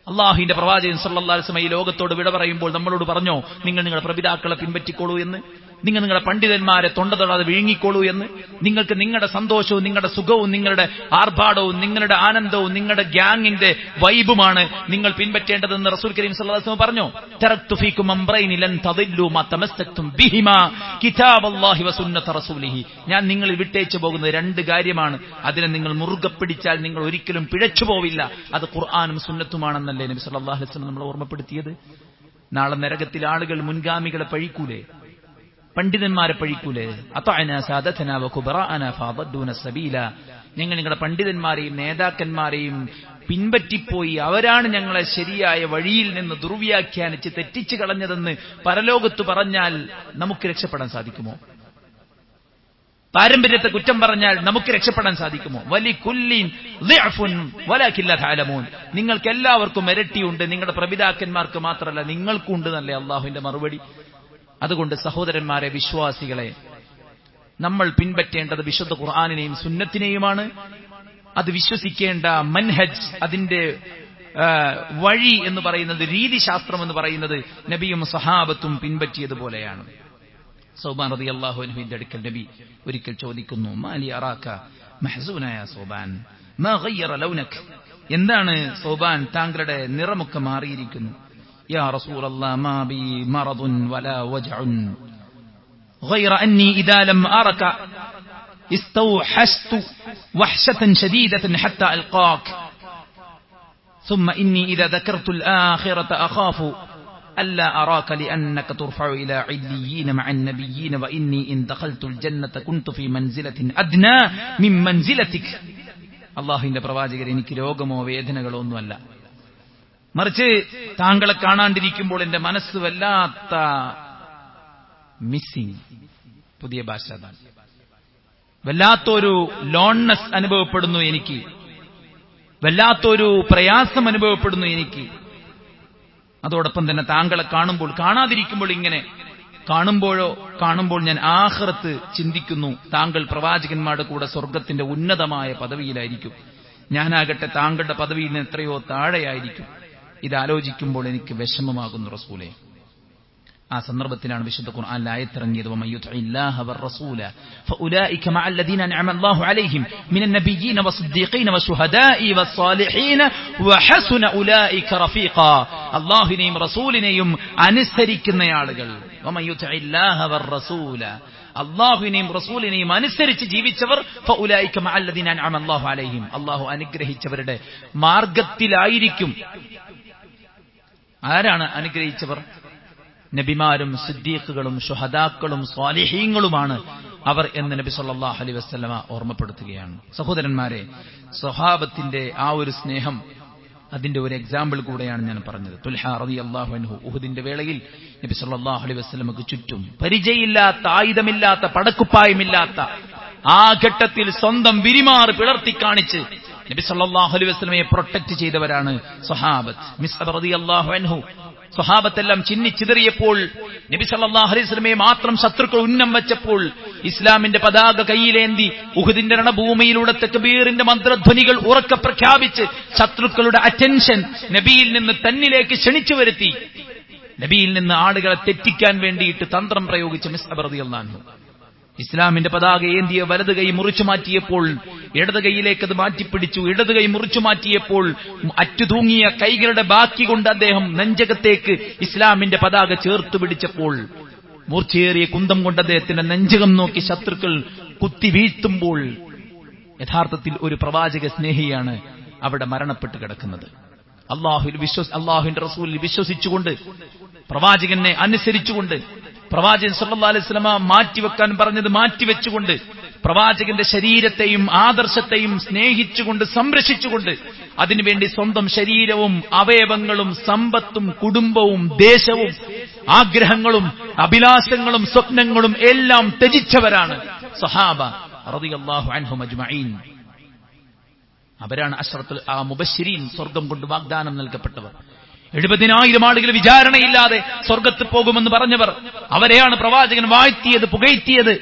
അള്ളാഹുവിന്റെ പ്രവാചകൻ സല്ലല്ലാഹു അലൈഹി വസല്ലം ഈ ലോകത്തോട് വിട പറയുമ്പോൾ നമ്മളോട് പറഞ്ഞോ നിങ്ങൾ നിങ്ങളുടെ പ്രപിതാക്കളെ പിൻപറ്റിക്കോളൂ എന്ന്? നിങ്ങൾ നിങ്ങളുടെ പണ്ഡിതന്മാരെ തൊടാതെ വിഴുങ്ങിക്കോളൂ എന്ന്? നിങ്ങൾക്ക് നിങ്ങളുടെ സന്തോഷവും നിങ്ങളുടെ സുഖവും നിങ്ങളുടെ ആർഭാടവും നിങ്ങളുടെ ആനന്ദവും നിങ്ങളുടെ ഗ്യാങ്ങിന്റെ വൈബുമാണ് നിങ്ങൾ പിൻപറ്റേണ്ടതെന്ന് റസൂൽ കരീം സല്ലല്ലാഹു അലൈഹി വസല്ലം പറഞ്ഞു. തറക്തു ഫീകും അംറൈനി ലൻ തദില്ലു മാ തമസ്സക്തും ബിഹിമാ കിതാബല്ലാഹി വസുന്നത റസൂലിഹി. ഞാൻ നിങ്ങളിൽ വിട്ടേച്ചു പോകുന്നത് രണ്ട് കാര്യമാണ്. അതിനെ നിങ്ങൾ മുറുകെ പിടിച്ചാൽ നിങ്ങൾ ഒരിക്കലും പിഴച്ചു പോവില്ല. അത് ഖുർആനും സുന്നത്തുമാണെന്നല്ലേ നബി സല്ലല്ലാഹു അലൈഹി വസല്ലം നമ്മളെ ഓർമ്മപ്പെടുത്തിയത്? നാളെ നരകത്തിൽ ആളുകൾ മുൻഗാമികളെ പഴിക്കൂലേ? പണ്ഡിതന്മാരെ പഴിക്കൂലേ? അത്അനാ സാദതനാ വകുബറാഅനാ ഫഅദൂന സബീല. ഞങ്ങൾ നിങ്ങളുടെ പണ്ഡിതന്മാരെയും നേതാക്കന്മാരെയും പിൻപറ്റിപ്പോയി, അവരാണ് ഞങ്ങളെ ശരിയായ വഴിയിൽ നിന്ന് ദുർവ്യാഖ്യാനിച്ച് തെറ്റിച്ചു കളഞ്ഞതെന്ന് പരലോകത്ത് പറഞ്ഞാൽ നമുക്ക് രക്ഷപ്പെടാൻ സാധിക്കുമോ? പാരമ്പര്യത്തെ കുറ്റം പറഞ്ഞാൽ നമുക്ക് രക്ഷപ്പെടാൻ സാധിക്കുമോ? വലികുല്ലിൻ ളിഅഫുൻ വലാകിൻ ലാ തഅലമൂൻ. നിങ്ങൾക്ക് എല്ലാവർക്കും ഇരട്ടിയുണ്ട്, നിങ്ങളുടെ പ്രപിതാക്കന്മാർക്ക് മാത്രമല്ല നിങ്ങൾക്കും ഉണ്ട് എന്നല്ലേ അള്ളാഹുവിന്റെ മറുപടി. അതുകൊണ്ട് സഹോദരന്മാരെ, വിശ്വാസികളെ, നമ്മൾ പിൻപറ്റേണ്ടത് വിശുദ്ധ ഖുർആനിനെയും സുന്നത്തിനെയുമാണ്. അത് വിശ്വസിക്കേണ്ട മൻഹജ്, അതിന്റെ വഴി എന്ന് പറയുന്നത്, രീതിശാസ്ത്രം എന്ന് പറയുന്നത് നബിയും സഹാബത്തും പിൻപറ്റിയതുപോലെയാണ്. സൗബാൻ റളിയല്ലാഹു അൻഹുവിന്റെ അടുക്കൽ നബി ഒരിക്കൽ ചോദിക്കുന്നു, മാലി അറാക മഹ്സൂന യാ സൗബാൻ മാ ഗയ്യറ ലൗനക, എന്താണ് സൗബാൻ താങ്കളുടെ നിറമൊക്കെ മാറിയിരിക്കുന്നു? യാ റസൂലല്ലാഹ് മാ ബി മറദുൻ വലാ വജഉൻ ഗയ്റ അന്നി ഇദാ ലം അറക ഇസ്തൗഹസ്തു വഹ്ശതൻ ശദീദതൻ ഹത്താ അൽഖാക ثم إني إذا ذكرت الآخرة أخاف ألا أراك لأنك ترفع إلى عليين مع النبيين وإني إن دخلت الجنة كنت في منزلة أدنى من منزلتك. അള്ളാഹുവിന്റെ പ്രവാചകർ, എനിക്ക് രോഗമോ വേദനകളോ ഒന്നുമല്ല, മറിച്ച് താങ്കളെ കാണാണ്ടിരിക്കുമ്പോൾ എന്റെ മനസ്സ് വല്ലാത്ത മിസ്സിംഗ്, പുതിയ ഭാഷ അതാണ്, വല്ലാത്തൊരു ലോൺനെസ് അനുഭവപ്പെടുന്നു എനിക്ക്, വല്ലാത്തൊരു പ്രയാസം അനുഭവപ്പെടുന്നു എനിക്ക്. അതോടൊപ്പം തന്നെ താങ്കളെ കാണുമ്പോൾ, കാണാതിരിക്കുമ്പോൾ ഇങ്ങനെ കാണുമ്പോൾ ഞാൻ ആഖിറത്ത് ചിന്തിക്കുന്നു. താങ്കൾ പ്രവാചകന്മാരുടെ കൂടെ സ്വർഗത്തിന്റെ ഉന്നതമായ പദവിയിലായിരിക്കും, ഞാനാകട്ടെ താങ്കളുടെ പദവിയിൽ നിന്ന് എത്രയോ താഴെയായിരിക്കും. ഇതാലോചിക്കുമ്പോൾ എനിക്ക് വിഷമമാകുന്നു റസൂലേ. ആ സന്ദർഭത്തിലാണ് വിശുദ്ധ ഖുർആനിൽ ആയത്തിറങ്ങിയത്, വമയ്യുതിഇല്ലാഹ വറസൂല ഫഉലൈക മഅല്ലദീന അൻഅമ അല്ലാഹു അലൈഹിം മിനൻ നബിയ്യീന വസ്ദിഖീന വശുഹദാഇ വസ്സാലിഹീന വഹസുന ഉലൈക റഫീഖ. അല്ലാഹുവിനെയും റസൂലിനെയും അനുസരിക്കുന്ന ആളുകൾ, വമയ്യുതിഇല്ലാഹ വറസൂല, അല്ലാഹുവിനെയും റസൂലിനെയും അനുസരിച്ച് ജീവിച്ചവർ, ഫഉലൈക മഅല്ലദീന അൻഅമ അല്ലാഹു അലൈഹിം, അല്ലാഹു അനുഗ്രഹിച്ചവരുടെ മാർഗത്തിലായിരിക്കും. ആരാണ് അനുഗ്രഹിച്ചവർ? നബിമാരും സിദ്ദീഖുകളും ശുഹദാക്കളും സ്വാലിഹീങ്ങളുമാണ് അവർ എന്ന് നബി സല്ലല്ലാഹു അലൈഹി വസല്ലമ ഓർമ്മപ്പെടുത്തുകയാണ്. സഹോദരന്മാരെ, സ്വഹാബത്തിന്റെ ആ ഒരു സ്നേഹം, അതിന്റെ ഒരു എക്സാമ്പിൾ കൂടെയാണ് ഞാൻ പറഞ്ഞത്. തുൽഹ റളിയല്ലാഹു അൻഹു ഉഹുദിന്റെ വേളയിൽ നബി സല്ലല്ലാഹു അലൈഹി വസല്ലമക്ക് ചുറ്റും പരിചയമില്ലാത്ത, ആയുധമില്ലാത്ത, പടക്കുപ്പായമില്ലാത്ത ആ ഘട്ടത്തിൽ സ്വന്തം വിരിമാറ് പിളർത്തി കാണിച്ച് നബി സല്ലല്ലാഹു അലൈഹി വസല്ലമയെ പ്രൊട്ടക്ട് ചെയ്തവരാണ് സ്വഹാബത്ത്. മിസ്അബ് റളിയല്ലാഹു അൻഹു, സ്വഹാബത്തെല്ലാം ചിന്നിച്ചിതറിയപ്പോൾ, നബി സല്ലല്ലാഹു അലൈഹി വസല്ലമയെ മാത്രം ശത്രുക്കൾ ഉന്നം വെച്ചപ്പോൾ, ഇസ്ലാമിന്റെ പതാക കയ്യിലേന്തി ഉഹുദിന്റെ രണഭൂമിയിലൂടെ തക്ബീറിന്റെ മന്ത്രധ്വനികൾ ഉറക്കെ പ്രഖ്യാപിച്ച് ശത്രുക്കളുടെ അറ്റൻഷൻ നബിയിൽ നിന്ന് തന്നിലേക്ക് ക്ഷണിച്ചു വരുത്തി, നബിയിൽ നിന്ന് ആളുകളെ തെറ്റിക്കാൻ വേണ്ടിയിട്ട് തന്ത്രം പ്രയോഗിച്ച മിസ്അബ് റളിയല്ലാഹു അൻഹു ഇസ്ലാമിന്റെ പതാക ഏന്തിയ വലത് കൈ മുറിച്ചു മാറ്റിയപ്പോൾ ഇടത് കൈയിലേക്ക് അത് മാറ്റിപ്പിടിച്ചു. ഇടത് കൈ മുറിച്ചു മാറ്റിയപ്പോൾ അറ്റുതൂങ്ങിയ കൈകളുടെ ബാക്കി കൊണ്ട് അദ്ദേഹം നെഞ്ചകത്തേക്ക് ഇസ്ലാമിന്റെ പതാക ചേർത്തു പിടിച്ചപ്പോൾ മൂർച്ചയേറിയ കുന്തം കൊണ്ട് അദ്ദേഹത്തിന്റെ നെഞ്ചകം നോക്കി ശത്രുക്കൾ കുത്തി വീഴ്ത്തുമ്പോൾ യഥാർത്ഥത്തിൽ ഒരു പ്രവാചക സ്നേഹിയാണ് അവിടെ മരണപ്പെട്ട് കിടക്കുന്നത്. അള്ളാഹുവിന്റെ റസൂലിൽ വിശ്വസിച്ചുകൊണ്ട്, പ്രവാചകനെ അനുസരിച്ചുകൊണ്ട്, പ്രവാചകൻ സല്ലല്ലാഹു അലൈഹി വസല്ലമ മാറ്റിവെക്കാൻ പറഞ്ഞത് മാറ്റിവെച്ചുകൊണ്ട്, പ്രവാചകന്റെ ശരീരത്തെയും ആദർശത്തെയും സ്നേഹിച്ചുകൊണ്ട്, സംരക്ഷിച്ചുകൊണ്ട്, അതിനുവേണ്ടി സ്വന്തം ശരീരവും അവയവങ്ങളും സമ്പത്തും കുടുംബവും ദേശവും ആഗ്രഹങ്ങളും അഭിലാഷങ്ങളും സ്വപ്നങ്ങളും എല്ലാം ത്യജിച്ചവരാണ് സഹാബ റളിയല്ലാഹു അൻഹും അജ്മഈൻ. അവരാണ് അശ്റത്തുൽ മുബശ്ശിരീൻ, സ്വർഗം കൊണ്ട് വാഗ്ദാനം നൽകപ്പെട്ടവർ. 70,000 ആളുകൾ വിചാരണയില്ലാതെ സ്വർഗത്ത് പോകുമെന്ന് പറഞ്ഞവർ, അവരെയാണ് പ്രവാചകൻ വാഴ്ത്തിയത്, പുകഴ്ത്തിയത്.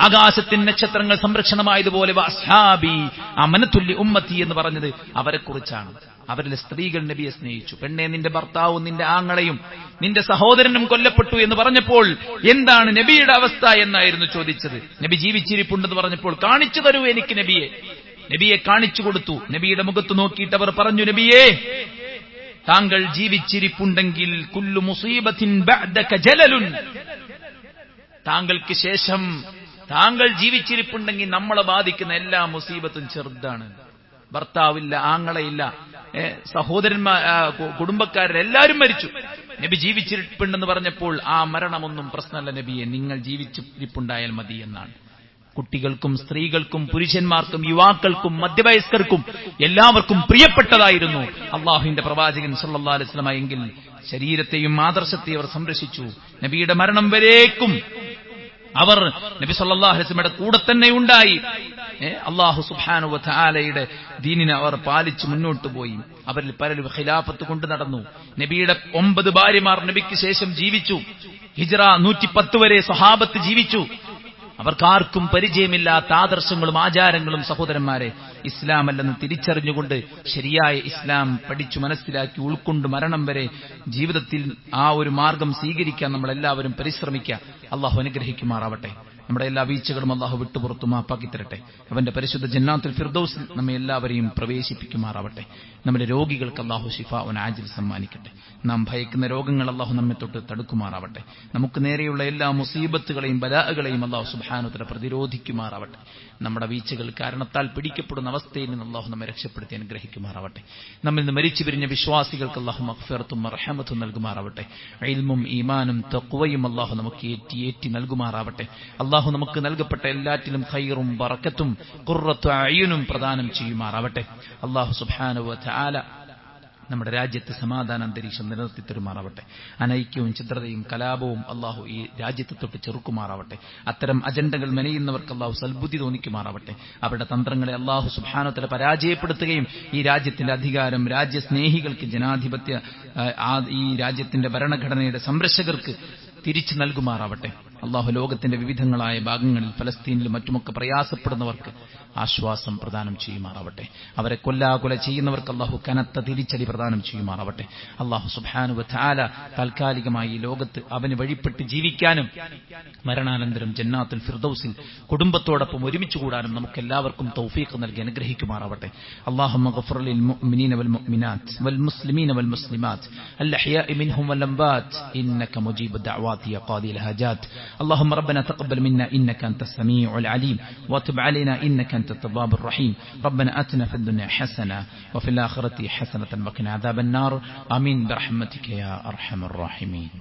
ആകാശത്തിന് നക്ഷത്രങ്ങൾ സംരക്ഷണമായതുപോലെ വഅസ്ഹാബി അമനതുല്ലി ഉമ്മത്തി എന്ന് പറഞ്ഞത് അവരെക്കുറിച്ചാണ്. അവരിലെ സ്ത്രീകൾ നബിയെ സ്നേഹിച്ചു. പെണ്ണെ, നിന്റെ ഭർത്താവും നിന്റെ ആങ്ങളെയും നിന്റെ സഹോദരനും കൊല്ലപ്പെട്ടു എന്ന് പറഞ്ഞപ്പോൾ എന്താണ് നബിയുടെ അവസ്ഥ എന്നായിരുന്നു ചോദിച്ചത്. നബി ജീവിച്ചിരിപ്പുണ്ടെന്ന് പറഞ്ഞപ്പോൾ കാണിച്ചു തരൂ എനിക്ക് നബിയെ. നബിയെ കാണിച്ചു കൊടുത്തു. നബിയുടെ മുഖത്ത് നോക്കിയിട്ട് അവർ പറഞ്ഞു, നബിയേ, താങ്കൾ ജീവിച്ചിരിപ്പുണ്ടെങ്കിൽ കുല്ലു മുസീബത്തിൻ ബഅദക ജലലുൻ, താങ്കൾക്ക് ശേഷം താങ്കൾ ജീവിച്ചിരിപ്പുണ്ടെങ്കിൽ നമ്മളെ ബാധിക്കുന്ന എല്ലാ മുസീബത്തും ചെറുതാണ്. ഭർത്താവില്ല, ആങ്ങളയില്ല, സഹോദരന്മാർ, കുടുംബക്കാരെല്ലാവരും മരിച്ചു. നബി ജീവിച്ചിരിപ്പുണ്ടെന്ന് പറഞ്ഞപ്പോൾ ആ മരണമൊന്നും പ്രശ്നമല്ല നബിയെ, നിങ്ങൾ ജീവിച്ചിരിപ്പുണ്ടായാൽ മതി എന്നാണ്. കുട്ടികൾക്കും സ്ത്രീകൾക്കും പുരുഷന്മാർക്കും യുവാക്കൾക്കും മധ്യവയസ്കർക്കും എല്ലാവർക്കും പ്രിയപ്പെട്ടതായിരുന്നു അള്ളാഹുവിന്റെ പ്രവാചകൻ സല്ലല്ലാഹു അലൈഹി വസല്ലം. എങ്കിൽ ശരീരത്തെയും ആദർശത്തെയും അവർ സംരക്ഷിച്ചു. നബിയുടെ മരണം വരേക്കും അവർ നബി സല്ലല്ലാഹു അലൈഹി വസല്ലമയുടെ കൂടെ തന്നെ ഉണ്ടായി. അല്ലാഹു സുബ്ഹാനഹു വ തആലയുടെ ദീനിനെ അവർ പാലിച്ച് മുന്നോട്ട് പോയി. അവരിൽ പലരും ഖിലാഫത്ത് കൊണ്ട് നടന്നു. നബിയുടെ 9 ഭാര്യമാർ നബിക്ക് ശേഷം ജീവിച്ചു. ഹിജ്റ 110 വരെ സ്വഹാബത്ത് ജീവിച്ചു. അവർക്കാർക്കും പരിചയമില്ലാത്ത ആദർശങ്ങളും ആചാരങ്ങളും സഹോദരന്മാരെ ഇസ്ലാമല്ലെന്ന് തിരിച്ചറിഞ്ഞുകൊണ്ട് ശരിയായ ഇസ്ലാം പഠിച്ചു മനസ്സിലാക്കി ഉൾക്കൊണ്ട് മരണം വരെ ജീവിതത്തിൽ ആ ഒരു മാർഗം സ്വീകരിക്കാൻ നമ്മളെല്ലാവരും പരിശ്രമിക്കുക. അള്ളാഹു അനുഗ്രഹിക്കുമാറാവട്ടെ. നമ്മുടെ എല്ലാ വീഴ്ചകളും അള്ളാഹു വിട്ടുപുറത്തു മാപ്പാക്കി തരട്ടെ. അവന്റെ പരിശുദ്ധ ജന്നാത്തുൽ ഫിർദൗസിൽ നമ്മെ എല്ലാവരെയും പ്രവേശിപ്പിക്കുമാറാവട്ടെ. നമ്മുടെ രോഗികൾക്ക് അള്ളാഹു ശിഫാഉൻ ആജിൽ സമ്മാനിക്കട്ടെ. നാം ഭയക്കുന്ന രോഗങ്ങൾ അള്ളാഹു നമ്മെ തൊട്ട് തടുക്കുമാറാവട്ടെ. നമുക്ക് നേരെയുള്ള എല്ലാ മുസീബത്തുകളെയും ബലാഅകളെയും അള്ളാഹു സുബ്ഹാനഹു വ തആല പ്രതിരോധിക്കുമാറാവട്ടെ. നമ്മുടെ വീഴ്ചകൾ കാരണത്താൽ പിടിക്കപ്പെടുന്ന അവസ്ഥയിൽ നിന്ന് അള്ളാഹു നമ്മെ രക്ഷപ്പെടുത്തി അനുഗ്രഹിക്കുമാറാവട്ടെ. നമ്മിൽ നിന്ന് മരിച്ചു പിരിഞ്ഞ വിശ്വാസികൾക്ക് അള്ളാഹു മഗ്ഫിറത്തും റഹ്മത്തും നൽകുമാറാവട്ടെ. ഇൽമും ഈമാനും തഖ്വയും അള്ളാഹു നമുക്ക് ഏറ്റി നൽകുമാറാവട്ടെ. അള്ളാഹു നമുക്ക് നൽകപ്പെട്ട എല്ലാറ്റിലും ഖൈറും ബറക്കത്തും ഖുർറത്തു അയ്യുനും പ്രദാനം ചെയ്യുമാറാവട്ടെ. അള്ളാഹു സുബ്ഹാനഹു വ തആല നമ്മുടെ രാജ്യത്ത് സമാധാന അന്തരീക്ഷം നിലനിർത്തി തരുമാറാവട്ടെ. അനൈക്യവും ഛിദ്രതയും കലാപവും അള്ളാഹു ഈ രാജ്യത്തെ തൊട്ട് ചെറുക്കുമാറാവട്ടെ. അത്തരം അജണ്ടകൾ മെനയുന്നവർക്ക് അള്ളാഹു സൽബുദ്ധി തോന്നിക്കുമാറാവട്ടെ. അവരുടെ തന്ത്രങ്ങളെ അള്ളാഹു സുബ്ഹാനഹു വ തആല പരാജയപ്പെടുത്തുകയും ഈ രാജ്യത്തിന്റെ അധികാരം രാജ്യസ്നേഹികൾക്ക് ജനാധിപത്യ ഈ രാജ്യത്തിന്റെ ഭരണഘടനയുടെ സംരക്ഷകർക്ക് തിരിച്ചു നൽകുമാറാവട്ടെ. അള്ളാഹു ലോകത്തിന്റെ വിവിധങ്ങളായ ഭാഗങ്ങളിൽ ഫലസ്തീനിലും മറ്റുമൊക്കെ പ്രയാസപ്പെടുന്നവർക്ക് ആശ്വാസം പ്രദാനം ചെയ്യുമാറാവട്ടെ. അവരെ കൊല്ലാകൊല ചെയ്യുന്നവർക്ക് അള്ളാഹു കനത്ത തിരിച്ചടി പ്രദാനം ചെയ്യുമാറാവട്ടെ. അള്ളാഹു സുബ്ഹാനഹു വ തആല താൽക്കാലികമായി ഈ ലോകത്ത് അവന് വഴിപ്പെട്ട് ജീവിക്കാനും മരണാനന്തരം ജന്നാത്തുൽ ഫിർദൗസിൽ കുടുംബത്തോടൊപ്പം ഒരുമിച്ച് കൂടാനും നമുക്ക് എല്ലാവർക്കും തൗഫീഖ് നൽകി അനുഗ്രഹിക്കുമാറാവട്ടെ. അല്ലാഹുമ്മ ഗഫിർ ലിൽ മുഅ്മിനീന വൽ മുഅ്മിനാത്ത് വൽ മുസ്ലിമീന വൽ മുസ്ലിമാത്ത് അൽ അഹ്യാഇ മിൻഹും വൽ അംവാത്ത് ഇന്നക മുജീബു ദഅവാതി യാ ഖാദിൽ ഹജാത്ത്. اللهم ربنا تقبل منا إنك أنت السميع العليم وتب علينا إنك أنت التواب الرحيم. ربنا آتنا في الدنيا حسنة وفي الآخرة حسنة وقنا عذاب النار. آمين برحمتك يا أرحم الراحمين.